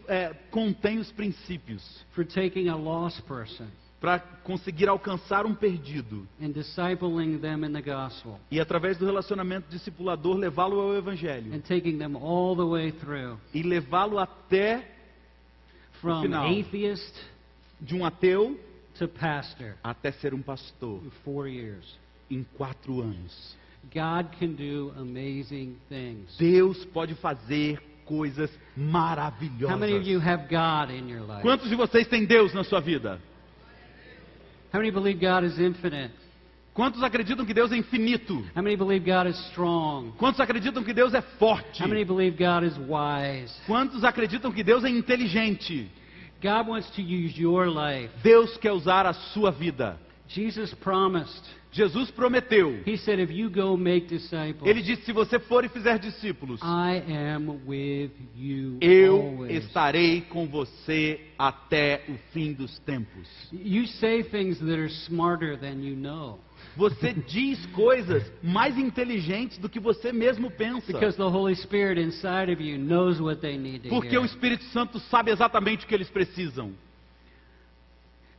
contém os princípios for taking a lost person para conseguir alcançar um perdido and discipling them in the gospel e, através do relacionamento discipulador, levá-lo ao Evangelho and taking them all the way through e levá-lo até from final. atheist de um ateu to pastor até ser um pastor in 4 years. em 4 anos. God can do amazing things. Deus pode fazer coisas How maravilhosas. many of you have God in your life? Quantos de vocês têm Deus na sua vida? How many believe God is infinite? Quantos acreditam que Deus é infinito? How many believe God is strong? Quantos acreditam que Deus é forte? How many believe God is wise? Quantos acreditam que Deus é inteligente? God wants to use your life. Deus quer usar a sua vida. Jesus promised. Jesus prometeu. He said, if you go make disciples, Ele disse, se você for e fizer discípulos, I am with you eu always. estarei com você até o fim dos tempos. You say things that are smarter than you know. Você diz coisas mais inteligentes do que você mesmo pensa. Because the Holy Spirit inside of you knows what they need to Porque hear. o Espírito Santo sabe exatamente o que eles precisam.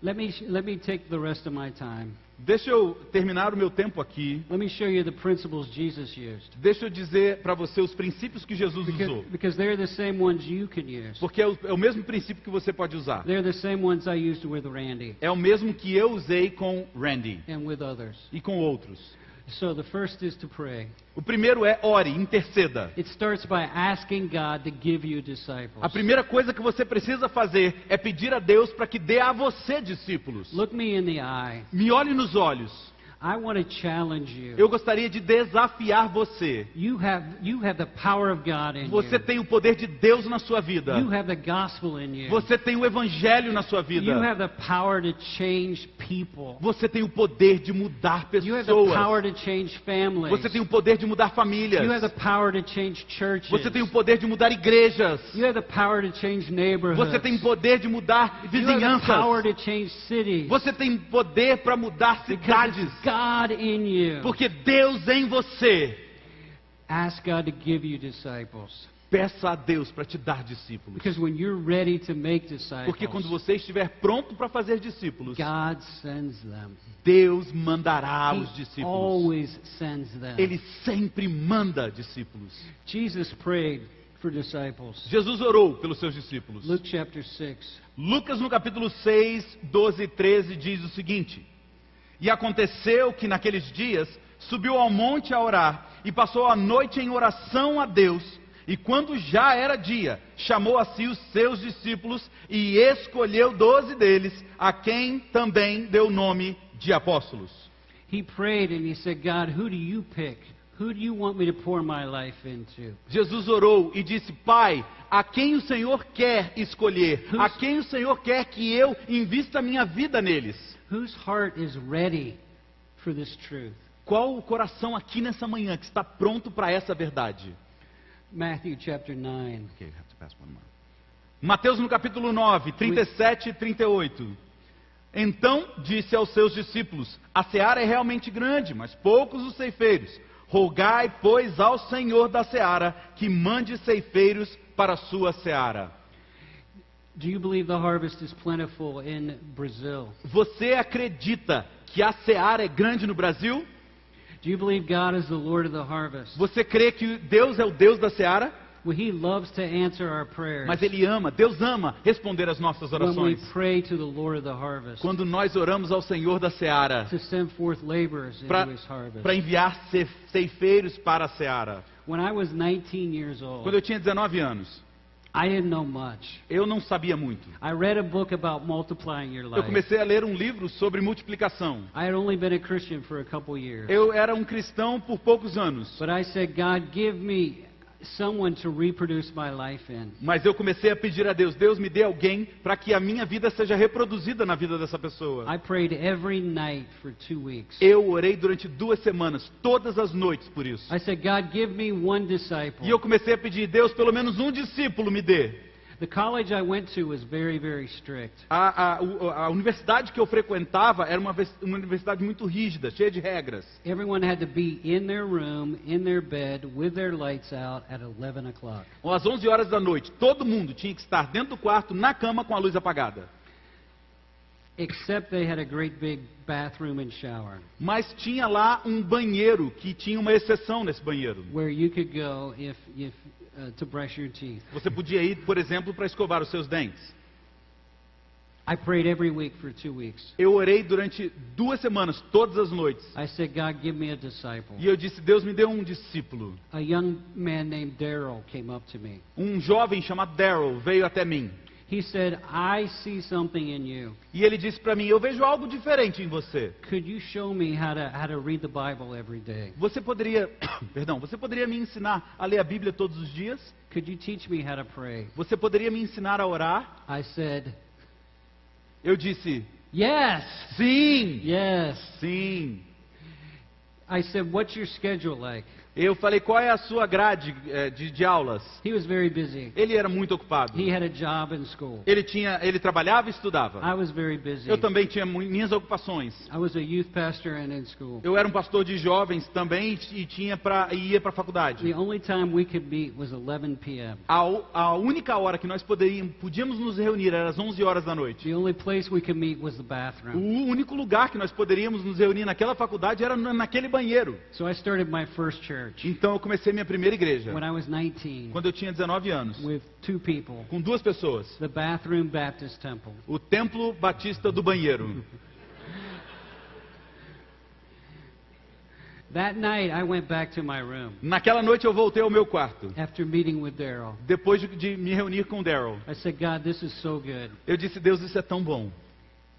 Let me take the rest of my time. Deixa eu terminar o meu tempo aqui. Let me show you the principles Jesus used. Deixa eu dizer para você os princípios que Jesus usou. Because they're the same ones you can use. Porque é o mesmo princípio que você pode usar. They're the same ones I used with Randy É o mesmo que eu usei com Randy and with others. e com outros. So the first is to pray. O primeiro é ore, interceda. It starts by asking God to give you disciples. A primeira coisa que você precisa fazer é pedir a Deus para que dê a você discípulos. Look me in the eye. Me olhe nos olhos. I want to challenge you. Eu gostaria de desafiar você. You have the power of God in Você you. tem o poder de Deus na sua vida. You have the gospel in you. Você tem o evangelho na sua You vida. have the power to change people. Você tem o poder de mudar You have the power pessoas. to change families. Você tem o poder de mudar famílias. You have the power to change churches. Você tem o poder de mudar igrejas. You have the power to change neighborhoods. Você tem o poder de mudar You have the power vizinhanças. to change cities. Você tem poder para mudar Because cidades. it's God in you. Porque Deus em você. Ask God to give you disciples. Peça a Deus para te dar discípulos. Because when you're ready to make disciples, Porque quando você estiver pronto para fazer discípulos, God sends them. Deus mandará os He discípulos. always sends them. Ele sempre manda discípulos. Jesus prayed for disciples. Jesus orou pelos seus discípulos. Luke chapter 6. Lucas no capítulo 6, 12 e 13 diz o seguinte: E aconteceu que naqueles dias subiu ao monte a orar e passou a noite em oração a Deus. E quando já era dia, chamou a si os seus discípulos e escolheu 12 deles, a quem também deu o nome de apóstolos. He prayed and he said, God, who do you pick? Who do you want me to pour my life into? Jesus orou e disse: Pai, a quem o Senhor quer escolher? A quem o Senhor quer que eu invista a minha vida neles? Whose heart is ready for this truth? Qual o coração aqui nessa manhã que está pronto para essa verdade? Matthew chapter 9. Mateus no capítulo 9, 37 e 38. Então disse aos seus discípulos: A seara é realmente grande, mas poucos os ceifeiros. Rogai, pois, ao Senhor da seara que mande ceifeiros para a sua seara. Do you believe the harvest is plentiful in Brazil? Você acredita que a seara é grande no Brasil? Do you believe God is the Lord of the harvest? Você crê que Deus é o Deus da seara? Well, He loves to answer our prayers. Mas Ele ama, Deus ama responder as nossas When we orações. pray to the Lord of the harvest, Quando nós oramos ao Senhor da seara to send forth laborers into His harvest. para enviar ceifeiros para a seara. When I was 19 years Quando old, eu tinha 19 anos, I didn't know much. eu não sabia muito. I read a book about multiplying your Eu life. comecei a ler um livro sobre multiplicação. I had only been a Christian for a couple years. Eu era um cristão por poucos anos. But I said, God, give me someone to reproduce my life in. Mas eu comecei a pedir a Deus: Deus, me dê alguém para que a minha vida seja reproduzida na vida dessa pessoa. I prayed every night for 2 weeks. Eu orei durante 2 semanas, todas as noites por isso. I said, God, give me one disciple. E eu comecei a pedir: Deus, pelo menos um discípulo me dê. The college I went to was very, very strict. A universidade que eu frequentava era uma universidade muito rígida, cheia de regras. Everyone had to be in their room, in their bed, with their lights out at 11 o'clock. Às 11 horas da noite, todo mundo tinha que estar dentro do quarto, na cama, com a luz apagada. Except they had a great big bathroom and shower Mas tinha lá um banheiro, que tinha uma exceção nesse banheiro. where you could go if to brush your teeth. Você podia ir, por exemplo, para escovar os seus dentes. I prayed every week for 2 weeks. Eu orei durante 2 semanas, todas as noites. I said, God, give me a disciple. E eu disse: Deus, me dê um discípulo. A young man named Daryl came up to me. Um jovem chamado Daryl veio até mim. He said, I see something in you. E ele disse para mim: eu vejo algo diferente em você. Could you show me how to read the Bible every day? Você poderia me ensinar a ler a Bíblia todos os dias? Could you teach me how to pray? Você poderia me ensinar a orar? I said, Eu disse: yes, sim, yes. sim. I said, what's your schedule like? Eu falei, qual é a sua grade de aulas? He was very busy. Ele era muito ocupado. He had a job in school. Ele trabalhava e estudava. I was very busy. Eu também tinha minhas ocupações. I was a youth pastor and in school. Eu era um pastor de jovens também e ia para a faculdade. The only time we could meet was 11 p.m. A única hora que nós podíamos nos reunir era às 11 horas da noite. The only place we could meet was the O bathroom. único lugar que nós poderíamos nos reunir naquela faculdade era naquele banheiro. So I started my first church Então eu comecei minha primeira igreja when I was 19 quando eu tinha 19 anos, with 2 people. com 2 pessoas. The Bathroom Baptist Temple. O Templo Batista do Banheiro. That night I went back to my room Naquela noite eu voltei ao meu quarto, after meeting with Daryl. depois de me reunir com Daryl. I said, God, this is so good. Eu disse, Deus, isso é tão bom.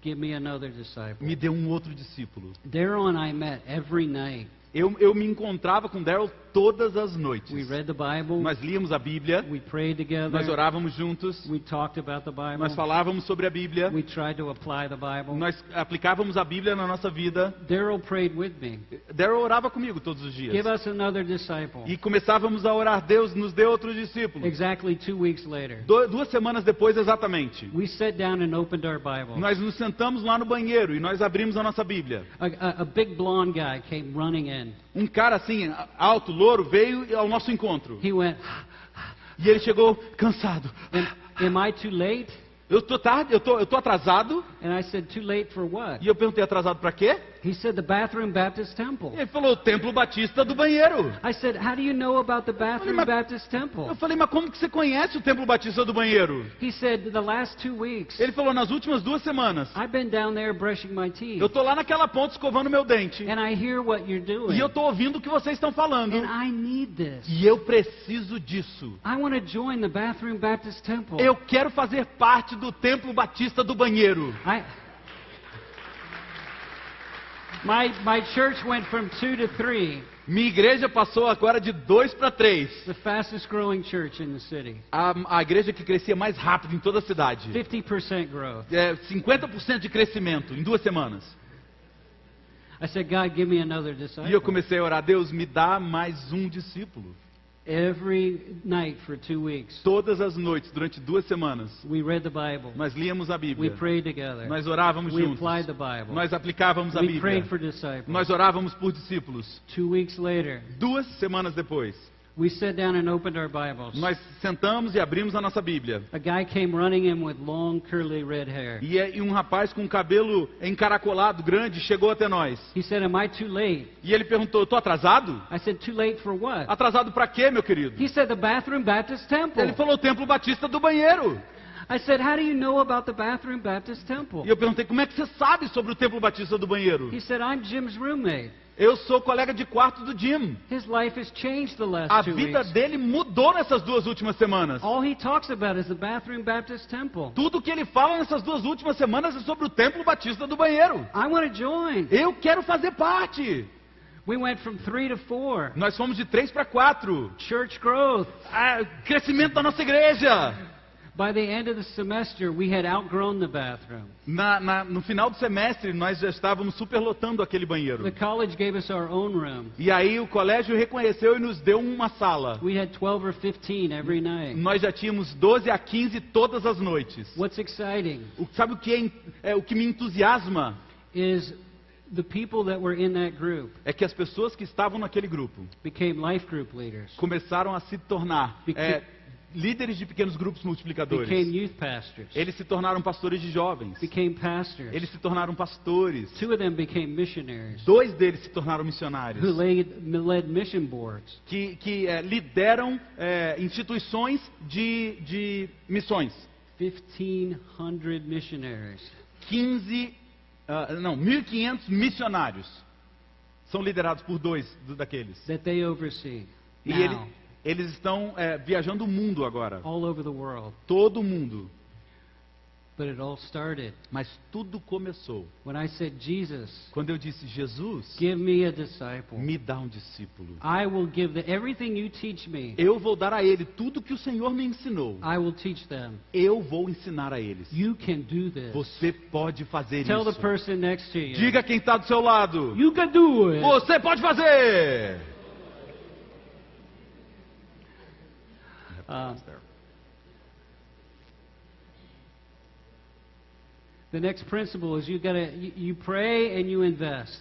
Give me another disciple. Me dê um outro discípulo. Daryl and I met every night. Eu me encontrava com Daryl todas as noites. We read the Bible. Nós líamos a Bíblia, We prayed together. nós orávamos juntos, We talked about the Bible. nós falávamos sobre a Bíblia, We tried to apply the Bible. nós aplicávamos a Bíblia na nossa vida. Daryl prayed with me. Daryl orava comigo todos os dias. Give us another disciple. E começávamos a orar, Deus nos dê outro discípulo. Exactly 2 weeks later, 2 semanas depois, exatamente, we sat down and opened our Bible. nós nos sentamos lá no banheiro e nós abrimos a nossa Bíblia. A big blonde guy came running in. Um cara assim, alto, louro, veio ao nosso encontro. He went, E ele chegou cansado. am I too late? Eu tô tarde, eu tô atrasado. And I said, too late for what? E eu perguntei, atrasado para quê? He said, the Bathroom Baptist Temple. Ele falou, o Templo Batista do Banheiro. I said, how do you know about the Bathroom mas- Baptist Eu Temple? falei, mas como que você conhece o Templo Batista do Banheiro? He said, the last 2 weeks, Ele falou, nas últimas 2 semanas, I've been down there brushing my teeth. eu tô lá naquela ponta escovando meu dente. And I hear what you're doing. E eu tô ouvindo o que vocês estão falando. And I need this. E eu preciso disso. I want to join the Bathroom Baptist Temple. Eu quero fazer parte do Templo Batista do Banheiro. My church went from 2 to 3, Minha igreja passou agora de 2 para 3. the fastest growing church in the city. A igreja que crescia mais rápido em toda a cidade. 50% growth. 50% de crescimento em 2 semanas. I said, God, give me another E eu disciple. comecei a orar, Deus, me dá mais um discípulo. Every night for 2 weeks, Todas as noites, durante 2 semanas, we read the Bible. nós líamos a We Bíblia. prayed together. Nós orávamos We juntos. applied the Bible. Nós aplicávamos a We Bíblia. prayed for disciples. Nós orávamos por discípulos. 2 weeks later, 2 semanas depois, we sat down and opened our Bibles. nós sentamos e abrimos a nossa Bíblia. A guy came running in with long curly red hair. E um rapaz com cabelo encaracolado, grande, chegou até nós. He said, am I too late? E ele perguntou, eu tô atrasado? I said, too late for what? Atrasado para quê, meu querido? He said, the Bathroom Baptist Temple. Ele falou, o Templo Batista do Banheiro. I said, how do you know about the Bathroom Baptist Temple? E eu perguntei, como é que você sabe sobre o Templo Batista do Banheiro? He said, I'm Jim's roommate. Eu sou colega de quarto do Jim. His life has changed the last A 2 vida weeks. dele mudou nessas 2 últimas semanas. All he talks about is the Bathroom Baptist Temple. Tudo que ele fala nessas 2 últimas semanas é sobre o Templo Batista do Banheiro. I want to join. Eu quero fazer parte. We went from 3 to 4. Nós fomos de 3 para 4. Church growth. Crescimento da nossa igreja. By the end of the semester, we had outgrown the bathroom. No final do semestre, nós já estávamos superlotando aquele banheiro. The college gave us our own room. E aí o colégio reconheceu e nos deu uma sala. We had 12 or 15 every night. Nós já tínhamos 12 a 15 todas as noites. What's exciting Sabe o que o que me entusiasma? is the people that were in that group É que as pessoas que estavam naquele grupo became life group leaders, começaram a se tornar líderes de pequenos grupos multiplicadores. became youth pastors, Eles se tornaram pastores de jovens. became pastors. Eles se tornaram pastores. 2 of them became missionaries 2 deles se tornaram missionários. who led mission boards. Que lideram instituições de missões. 1,500 missionaries. 1.500 missionários são liderados por 2 daqueles. That they oversee E now, eles estão viajando o mundo agora. all over the world. Todo mundo. But it all started Mas tudo começou when I said, Jesus, quando eu disse, Jesus, give me a disciple. me dá um discípulo. I will give everything you teach me. Eu vou dar a ele tudo que o Senhor me ensinou. I will teach them. Eu vou ensinar a eles. You can do this. Você pode fazer Tell the isso. person next to you. Diga quem está do seu lado. You can do it. Você pode fazer. The next principle is you pray and you invest.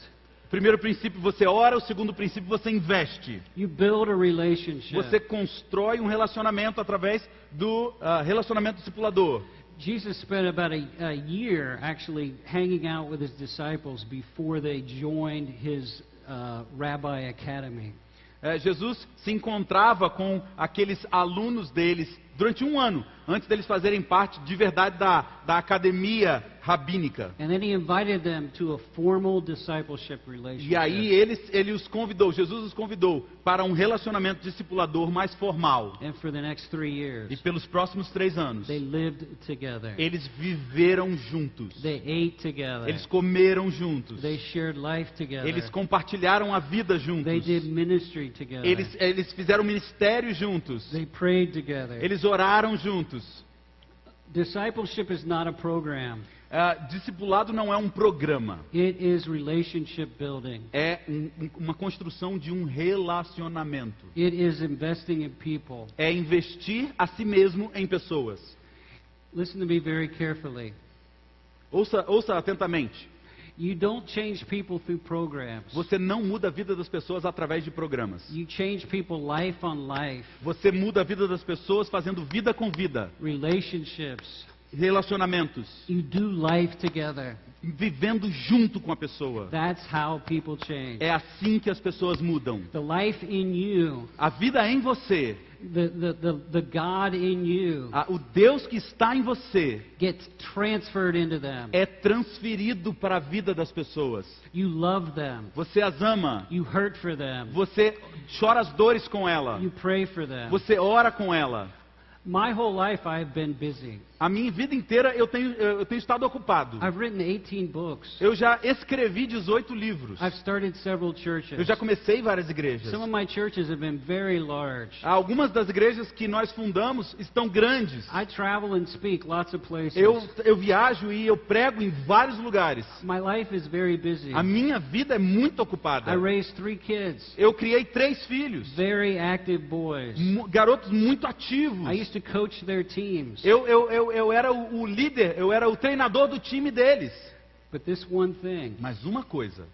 Primeiro princípio, você ora. O segundo princípio, você investe. You build a relationship. Você constrói um relacionamento através do relacionamento discipulador. Jesus spent about a year actually hanging out with his disciples before they joined his rabbi academy. Jesus se encontrava com aqueles alunos deles durante um ano, antes deles fazerem parte de verdade da academia rabínica. And then he invited them to a formal discipleship relationship. E aí ele os convidou, Jesus os convidou para um relacionamento discipulador mais formal. And for the next 3 years, E pelos próximos 3 anos, they lived together. eles viveram juntos. They ate together. Eles comeram juntos. They shared life together. Eles compartilharam a vida juntos. They did ministry together. Eles fizeram ministério juntos. They prayed together. Eles oraram juntos. Discipleship is not a program. Discipulado não é um programa. It is relationship building. É uma construção de um relacionamento. It is investing in people. É investir a si mesmo em pessoas. Listen to me very carefully. Ouça atentamente. You don't change people through programs. Você não muda a vida das pessoas através de programas. You change people life on life. Você muda a vida das pessoas fazendo vida com vida. Relationships. Relacionamentos. You do life together. Vivendo junto com a pessoa. That's how people change. É assim que as pessoas mudam. The life in you, A vida em você, the God in you, o Deus que está em você, gets transferred into them. é transferido para a vida das pessoas. You love them. Você as ama. You hurt for them. Você chora as dores com ela. You pray for them. Você ora com ela. My whole life I've been busy. A minha vida inteira eu tenho estado ocupado. I've written 18 books. Eu já escrevi 18 livros. I've started several churches. Eu já comecei várias igrejas. Some of my churches have been very large. Algumas das igrejas que nós fundamos estão grandes. I travel and speak lots of places. Eu viajo e eu prego em vários lugares. My life is very busy. A minha vida é muito ocupada. I raised 3 kids. Eu criei 3 filhos. Very active boys. Garotos muito ativos. I used to coach their teams. Eu era o líder, eu era o treinador do time deles. But this one thing, Mas uma coisa,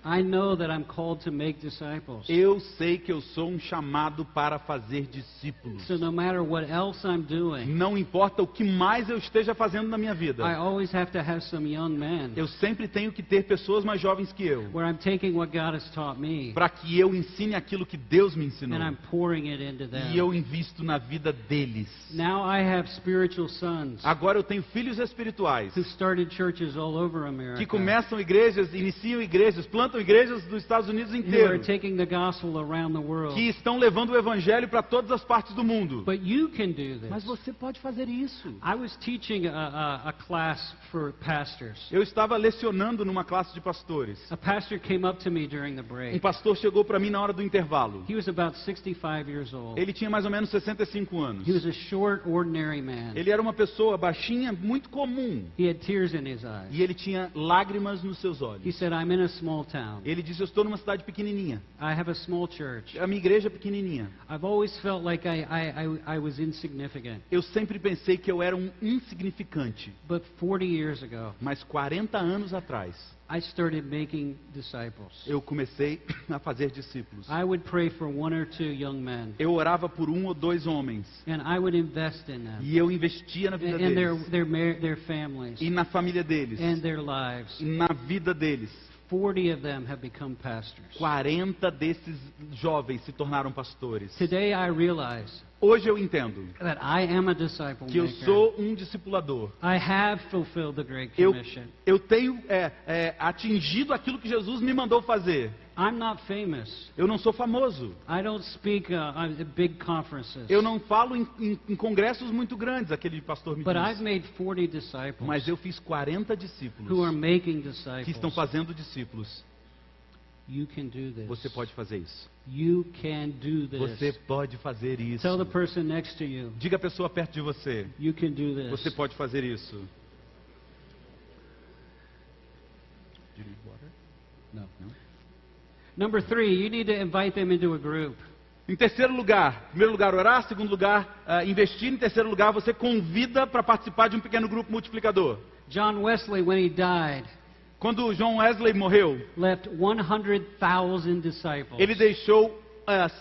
I know that I'm called to make disciples. eu sei que eu sou um chamado para fazer discípulos. So no matter what else I'm doing, Não importa o que mais eu esteja fazendo na minha I vida, always have to have some young men eu sempre tenho que ter pessoas mais jovens que eu, where I'm taking what God has taught me para que eu ensine aquilo que Deus me ensinou. and I'm pouring it into E eu them. invisto na vida deles. Now I have spiritual sons Agora eu tenho filhos espirituais who started churches all over America, que começam igrejas, iniciam igrejas, plantam igrejas dos Estados Unidos who are inteiro, taking the gospel around the world. que estão levando o evangelho para todas as partes do mundo. But you can do this. Mas você pode fazer isso. I was teaching a class for pastors. Eu estava lecionando numa classe de pastores. A pastor came up to me during the Um break. pastor chegou para mim na hora do intervalo. He was about 65 years old. Ele tinha mais ou menos 65 anos. He was a short, ordinary man. Ele era uma pessoa baixinha, muito comum. He had tears in his eyes. E ele tinha lágrimas nos seus He olhos. said, I'm in a small town. Ele disse, eu estou numa cidade pequenininha. I have a small church. A minha igreja é pequenininha. I've always felt like I was insignificant. Eu sempre pensei que eu era um insignificante. But 40 years ago, Mas 40 anos atrás, I started making disciples. eu comecei a fazer discípulos. I would pray for 1 or 2 young men, Eu orava por 1 ou 2 homens. and I would invest in them, E eu investia na vida and deles. their families, E na família deles. and their lives. E na vida deles. 40 of them have become pastors. 40 desses jovens se tornaram pastores. Today I realize Hoje eu entendo that I am a disciple que eu maker. sou um discipulador. I have fulfilled the Great Eu, Commission. eu tenho atingido aquilo que Jesus me mandou fazer. I'm not famous. Eu não sou famoso. I don't speak at big conferences. Eu não falo em congressos muito grandes, aquele pastor me But I've disse. made 40 disciples Mas eu fiz 40 who are discípulos making que estão disciples. fazendo discípulos. You can do this. Você pode fazer isso. You can do this. Você pode fazer isso. Tell the person next to you, Diga a pessoa perto de você. you can do this. Você pode fazer isso. Do you need water? No. No? Number 3, you need to invite them into a group. Em terceiro lugar, primeiro lugar orar, segundo lugar investir, em terceiro lugar você convida para participar de um pequeno grupo multiplicador. John Wesley, when he died, Quando John Wesley morreu, left 100,000 disciples. ele deixou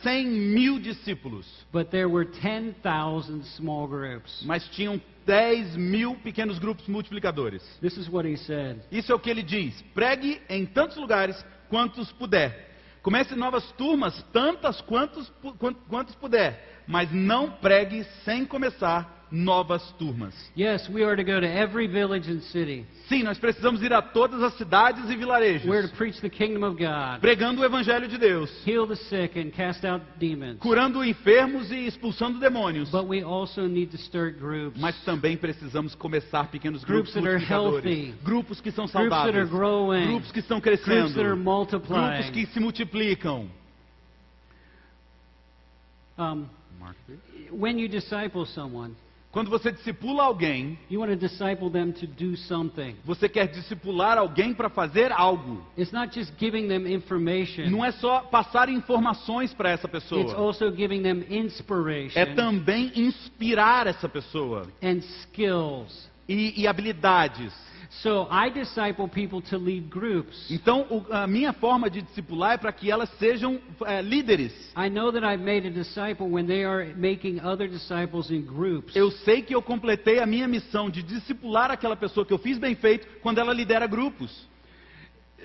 100 mil discípulos, But there were 10,000 small groups. mas tinham 10 mil pequenos grupos multiplicadores. This is what he said. Isso é o que ele diz: pregue em tantos lugares quantos puder. Comece novas turmas, tantas quantos puder, mas não pregue sem começar novas turmas. Yes, we are to go to every village and city. Sim, nós precisamos ir a todas as cidades e vilarejos, We're to preach the kingdom of God, pregando o evangelho de Deus, heal the sick, and cast out demons. curando enfermos e expulsando demônios. But we also need to start groups. Mas também precisamos começar pequenos Groups grupos that are multiplicadores, healthy. grupos que são Groups that are saudáveis, growing. grupos que estão Groups that are crescendo, multiplying. grupos que se multiplicam. When you disciple someone, Quando você discipula alguém, you want to disciple them to do something. você quer discipular alguém para fazer algo. It's not just giving them information. Não é só passar informações para essa It's pessoa. also giving them inspiration É também inspirar essa pessoa. and skills. E habilidades. So I disciple people to lead groups. Então, a minha forma de discipular é para que elas sejam líderes. I know that I've made a disciple when they are making other disciples in groups. Eu sei que eu completei a minha missão de discipular aquela pessoa que eu fiz bem feito quando ela lidera grupos.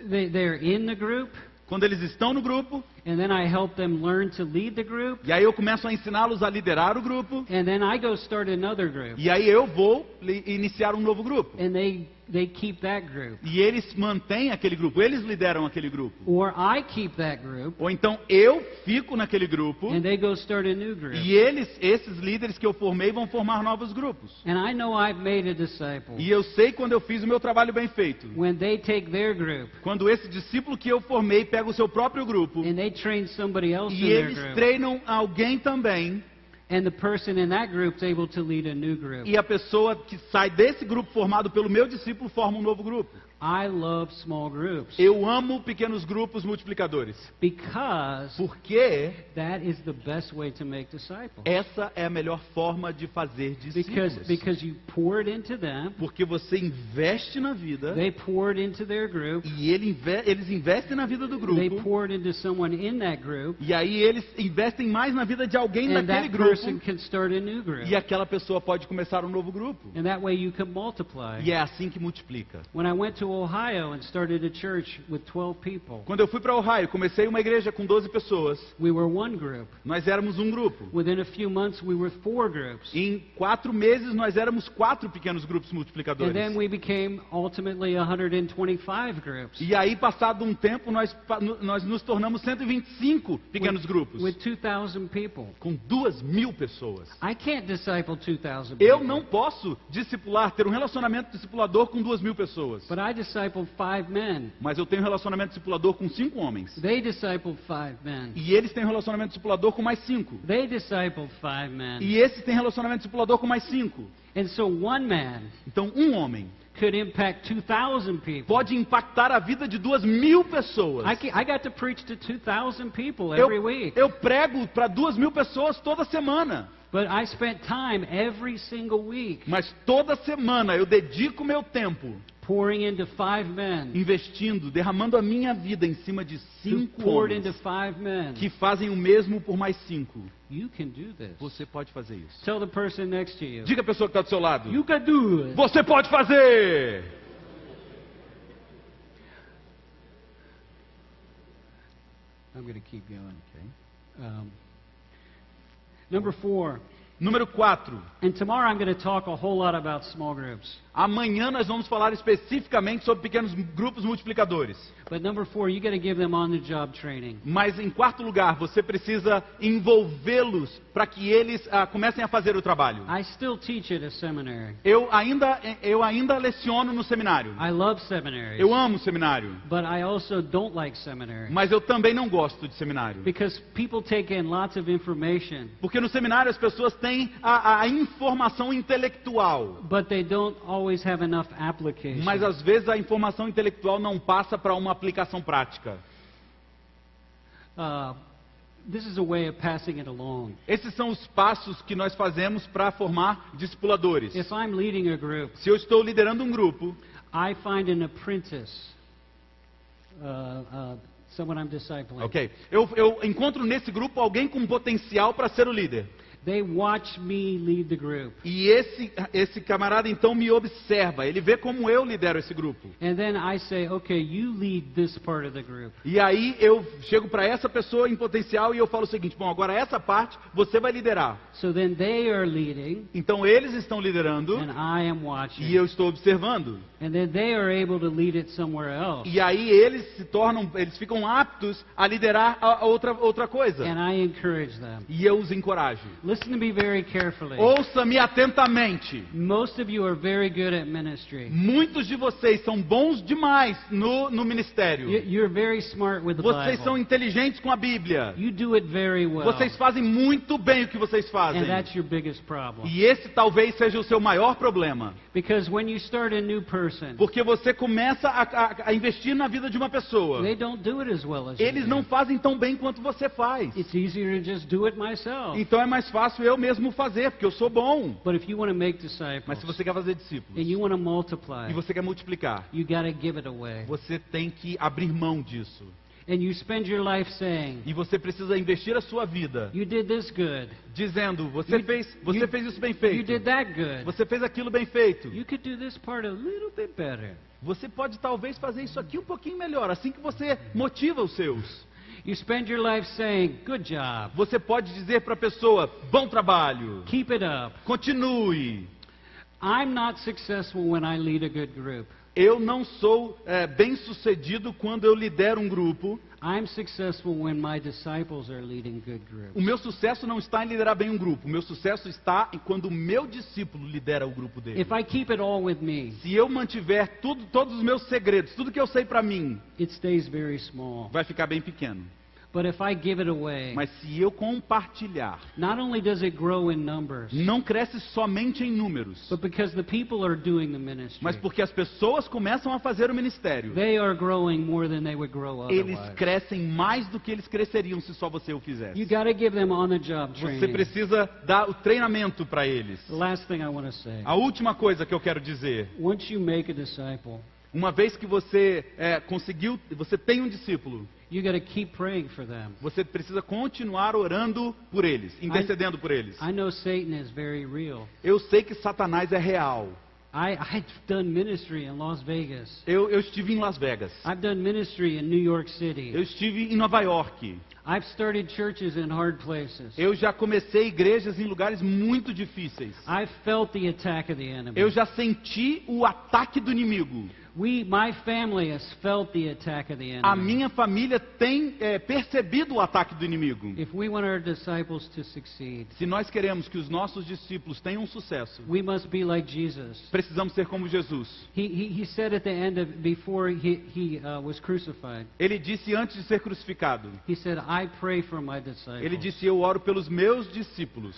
They're in the group, Quando eles estão no grupo, and then I help them learn to lead the group, e aí eu começo a ensiná-los a liderar o grupo, and then I go start another group, e aí eu vou iniciar um novo grupo. and they keep that group. E eles mantêm aquele grupo, eles lideram aquele grupo. Or I keep that group, Ou então eu fico naquele grupo, and they go start a new group. e esses líderes que eu formei, vão formar novos grupos. And I know I've made a disciple E eu sei quando eu fiz o meu trabalho bem feito. when they take their group Quando esse discípulo que eu formei pega o seu próprio grupo, and they train somebody else in e their eles group, treinam alguém também, and the person in that group is able to lead a new group. e a pessoa que sai desse grupo formado pelo meu discípulo forma um novo grupo. I love small groups Eu amo pequenos grupos multiplicadores, because porque that is the best way to make disciples. essa é a melhor forma de fazer discípulos. Because you pour it into them, Porque você investe na vida, they pour it into their group, e eles investem na vida do they grupo, pour it into someone in that group, e aí eles investem mais na vida de alguém and daquele that person grupo, can start a new group. e aquela pessoa pode começar um novo grupo. And that way you can multiply. E é assim que multiplica. When I went to Ohio and started a church with 12 people, Quando eu fui para Ohio, comecei uma igreja com 12 pessoas. we were one group. Nós éramos um grupo. Within a few months, we were 4 groups. Em 4 meses, nós éramos 4 pequenos grupos And multiplicadores. then we became ultimately 125 groups E aí, passado um tempo, nós nos tornamos 125 pequenos grupos, with 2,000 people. com 2.000 pessoas. I can't disciple 2,000 Eu people, não posso discipular, ter um relacionamento discipulador com 2.000 pessoas. but I discipled 5 men. Mas eu tenho um relacionamento discipulador com 5 homens. They discipled 5 men. E eles têm um relacionamento discipulador com mais 5. They discipled 5 men. E esses têm relacionamento discipulador com mais 5. And so one man Então, um homem could impact 2,000 people. pode impactar a vida de 2.000 pessoas. I got to preach to 2,000 people every week. Eu prego para 2.000 pessoas toda semana. But I spent time every single week Mas toda semana eu dedico meu tempo pouring into 5 men investindo, derramando a minha vida em cima de who 5 poured into homens 5 men. que fazem o mesmo por mais 5. You can do this. Você pode fazer isso. Tell the person next to you. Diga a pessoa que está do seu lado. You can do it. Você pode fazer! I'm going to keep going. Number 4. Número 4. And tomorrow I'm going to talk a whole lot about small groups. Amanhã nós vamos falar especificamente sobre pequenos grupos multiplicadores. But number 4, you got to give them on-the-job training. Mas em quarto lugar, você precisa envolvê-los para que eles comecem a fazer o trabalho. I still teach at a seminary. Eu ainda leciono no seminário. I love seminaries. Eu amo seminário. But I also don't like seminary. Mas eu também não gosto de seminário. Because people take in lots of information, Porque no seminário as pessoas têm a informação intelectual. but they don't always have enough application. Mas às vezes a informação intelectual não passa para uma aplicação prática. this is a way of passing it along. Esses são os passos que nós fazemos para formar discipuladores. If I'm leading a group, Se eu estou liderando um grupo, I find an apprentice, someone I'm discipling. ok? Eu encontro nesse grupo alguém com potencial para ser o líder. They watch me lead the group. E esse camarada então me observa, ele vê como eu lidero esse grupo. And then I say, okay, you lead this part of the group. E aí eu chego para essa pessoa em potencial e eu falo o seguinte: bom, agora essa parte você vai liderar. So then they are leading, Então eles estão liderando and I am watching. e eu estou observando. And then they are able to lead it somewhere else. E aí eles ficam aptos a liderar a outra coisa. And I encourage them. E eu os encorajo. Listen to me very carefully. Ouça-me atentamente. Most of you are very good at ministry. Muitos de vocês são bons demais no ministério. You're very smart with the Vocês são Bible. inteligentes com a Bíblia. You do it very well. Vocês fazem muito bem o que vocês fazem. And that's your biggest problem. E esse talvez seja o seu maior problema. Because when you start a new person, Porque você começa a investir na vida de uma pessoa. they don't do it as well as you Eles do. não fazem tão bem quanto você faz. It's easier to just do it myself. Então é mais fácil eu mesmo fazer, porque eu sou bom. But if you want to make Mas disciples se você quer fazer discípulos and you want to multiply, e você quer multiplicar, you got to give it away. você tem que abrir mão disso. And you spend your life saying, E você precisa investir a sua vida you did this good. dizendo: você fez isso bem You feito. did that good. Você fez aquilo bem feito. You could do this part a little bit better. Você pode talvez fazer isso aqui um pouquinho melhor, assim que você motiva os seus. You spend your life saying, good job. Você pode dizer para a pessoa: bom trabalho, Keep it up. continue. I'm not successful when I lead a good group. Eu não sou bem sucedido quando eu lidero um grupo. I'm successful when my disciples are leading good groups. O meu sucesso não está em liderar bem um grupo. O meu sucesso está em quando o meu discípulo lidera o grupo dele. If I keep it all with me, Se eu mantiver todos os meus segredos, tudo que eu sei para mim, it stays very small. vai ficar bem pequeno. But if I give it away, Mas se eu compartilhar, not only does it grow in numbers, não cresce somente em números, but because the people are doing the ministry, mas porque as pessoas começam a fazer o ministério. they are growing more than they would grow Eles otherwise. crescem mais do que eles cresceriam se só você o fizesse. You got to give them on-the-job Você training. precisa dar o treinamento para eles. The last thing I want to say, A última coisa que eu quero dizer: once you make a disciple, uma vez que você você tem um discípulo, you got to keep praying for them. você precisa continuar orando por eles, intercedendo por eles. I know Satan is very real. Eu sei que Satanás é real. I've done ministry in Las Vegas. Eu estive em Las Vegas. I've done ministry in New York Eu City. estive em Nova York. I've started churches in hard places. Eu já comecei igrejas em lugares muito difíceis. I've felt the attack of the enemy. Eu já senti o ataque do inimigo. My family has felt the attack of the enemy. A minha família tem percebido o ataque do inimigo. If we want our disciples to succeed, Se nós queremos que os nossos discípulos tenham sucesso, we must be like Jesus. precisamos ser como Jesus. He said at the end of, before he was crucified, Ele disse antes de ser crucificado, he said, I pray for my disciples. ele disse: eu oro pelos meus discípulos.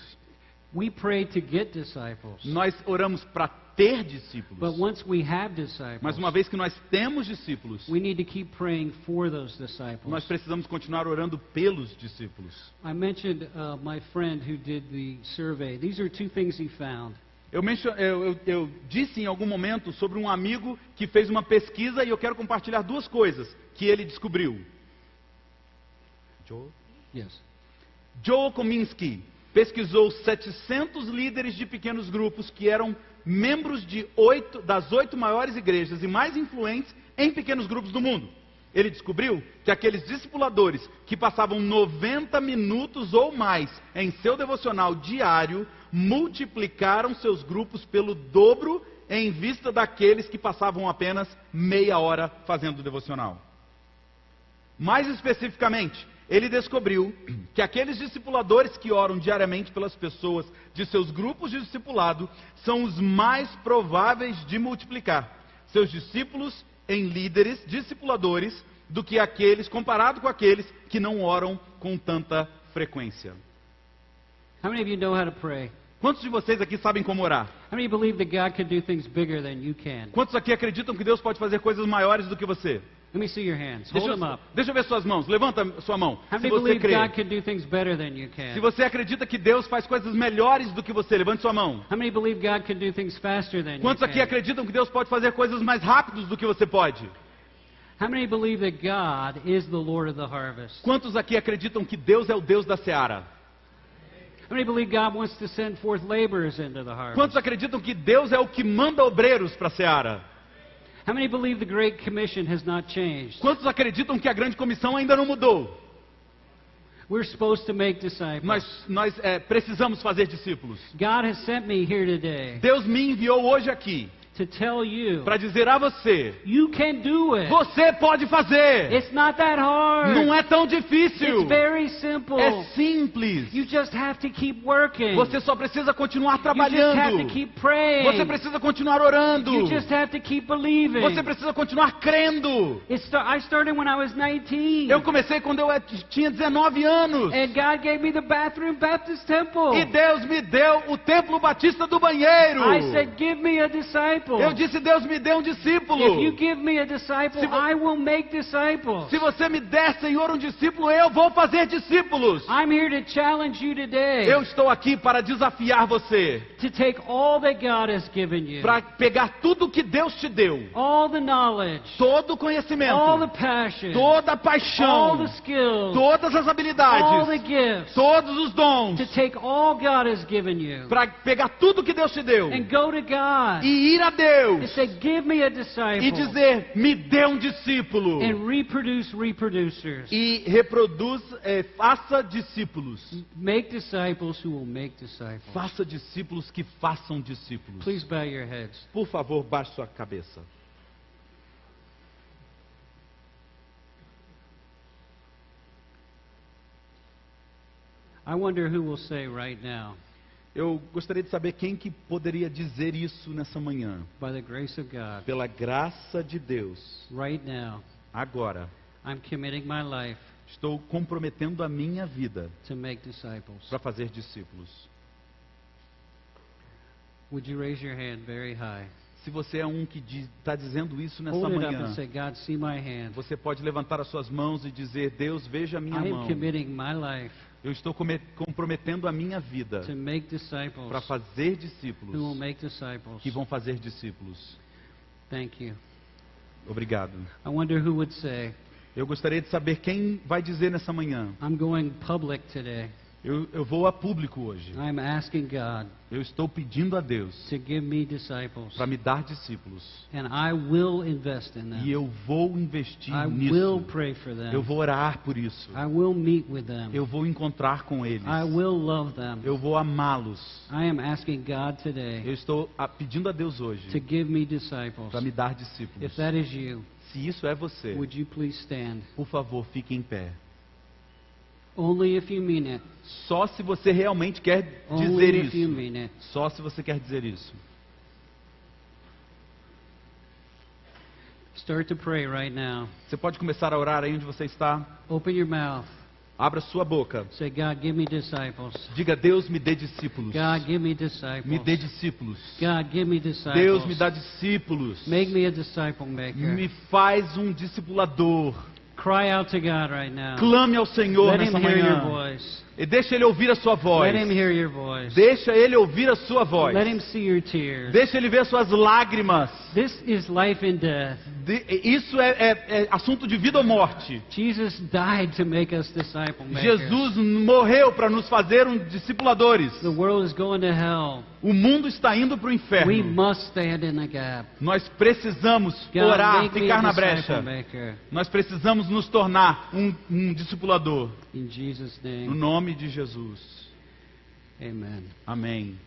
We pray to get disciples. Nós oramos para ter But discípulos. once we have disciples, Mas uma vez que nós temos discípulos, we need to keep praying for those disciples. nós precisamos continuar orando pelos discípulos. I mentioned my friend who did the survey. These are two things he found. Eu disse em algum momento sobre um amigo que fez uma pesquisa e eu quero compartilhar duas coisas que ele descobriu. Yes. Joe Kominski pesquisou 700 líderes de pequenos grupos que eram membros das 8 maiores igrejas e mais influentes em pequenos grupos do mundo. Ele descobriu que aqueles discipuladores que passavam 90 minutos ou mais em seu devocional diário multiplicaram seus grupos pelo dobro em vista daqueles que passavam apenas meia hora fazendo o devocional. Mais especificamente, ele descobriu que aqueles discipuladores que oram diariamente pelas pessoas de seus grupos de discipulado são os mais prováveis de multiplicar seus discípulos em líderes, discipuladores, do que comparado com aqueles que não oram com tanta frequência. How many of you know how to pray? Quantos de vocês aqui sabem como orar? How many believe that God can do things bigger than you can? Quantos aqui acreditam que Deus pode fazer coisas maiores do que você? Let me see your hands. Hold them up. Deixa eu ver suas mãos. Levanta sua mão. How Se many você believe crê. God can do things better than you Se can? você acredita que Deus faz coisas melhores do que você, levante sua mão. How many believe God can do things faster than you Quantos aqui can? acreditam que Deus pode fazer coisas mais rápidas do que você pode? How many believe that God is the Lord of the harvest? Quantos aqui acreditam que Deus é o Deus da seara? How many believe God wants to send forth laborers into the harvest? Quantos acreditam que Deus é o que manda obreiros para a seara? How many believe the Great Commission has not changed? Quantos acreditam que a grande comissão ainda não mudou? We're supposed to make disciples. Nós precisamos fazer discípulos. God has sent me here today Deus me enviou hoje aqui to tell you, para dizer a você: you can do it. você pode fazer. It's not that hard. Não é tão difícil. It's very simple. É simples. You just have to keep working. Você só precisa continuar You just have trabalhando. to keep praying. Você precisa continuar orando. You just have to keep believing. Você precisa continuar crendo. I started when I was 19. Eu comecei quando eu tinha 19 anos. And God gave me the bathroom Baptist temple. E Deus me deu o templo batista do banheiro. I said, give me a disciple. Eu disse: Deus me dê um discípulo. If you give me a disciple, Se vo- I will make disciples. Se você me der, Senhor, um discípulo, eu vou fazer discípulos. I'm here to challenge you today Eu estou aqui para desafiar você, to take all that God has given you, para pegar tudo que Deus te deu, all the knowledge, todo o conhecimento, all the passion, toda a all paixão, the skills, todas as all the habilidades, gifts, todos os dons, to take all God has given you para pegar tudo que Deus te deu and go to God e ir a Deus and say, give me a e disciple dizer: me dê um discípulo. and reproduce reproducers. E reproduz, faça discípulos. Make disciples who will make disciples. Faça discípulos que façam discípulos. Please bow your heads. Por favor, baixe sua cabeça. I wonder who will say right now, Eu gostaria de saber quem que poderia dizer isso nessa manhã. by the grace of God, Pela graça de Deus, right now, agora, I'm committing my life estou comprometendo a minha vida to make disciples. para fazer discípulos. Would you raise your hand very high? Se você é um que está dizendo isso nessa Hold it up manhã, and say, God, see my hand. você pode levantar as suas mãos e dizer: Deus, veja a minha I am mão. committing my life Eu estou comprometendo a minha vida to make disciples para fazer who will discípulos make disciples. que vão fazer discípulos. Thank you. Obrigado. I wonder who would say, Eu gostaria de saber quem vai dizer nessa manhã: I'm going public today. eu vou a público hoje. I'm asking God Eu estou pedindo a Deus to give me disciples. para me dar discípulos. And I will invest in them. E eu vou investir I will nisso. pray for them. Eu vou orar por isso. I will meet with them. Eu vou encontrar com eles. I will love them. Eu vou amá-los. I am asking God Eu today estou pedindo a Deus hoje to give me disciples. para me dar discípulos. If that is you, Se isso é você, would you please stand? por favor, fique em pé. Only if you mean it. Só se você realmente quer Only dizer if you isso. mean it. Só se você quer dizer isso. Start to pray right now. Você pode começar a orar aí onde você está. Open your mouth. Abra sua boca. Say, God, give me disciples. Diga: Deus, me dê discípulos. God, give me disciples. Me dê discípulos. God, give me disciples. Deus, me dá discípulos. Make me a disciple maker. Me faz um discipulador. Cry out to God right now. Clame ao Senhor Let him nessa hear your manhã. voice. E deixa Ele ouvir a sua voz. Let him hear your voice. Deixa Ele ouvir a sua voz. Let him see your tears. Deixa Ele ver suas lágrimas. This is life and death. Isso é assunto de vida ou morte. Jesus died to make us disciple makers. Jesus morreu para nos fazer discipuladores. The world is going to hell. O mundo está indo para o We inferno. must stand in the gap. Nós precisamos God, orar, make me ficar a na disciple brecha. maker. Nós precisamos nos tornar um discipulador. In Jesus' No name, nome de Jesus. amen. Amém.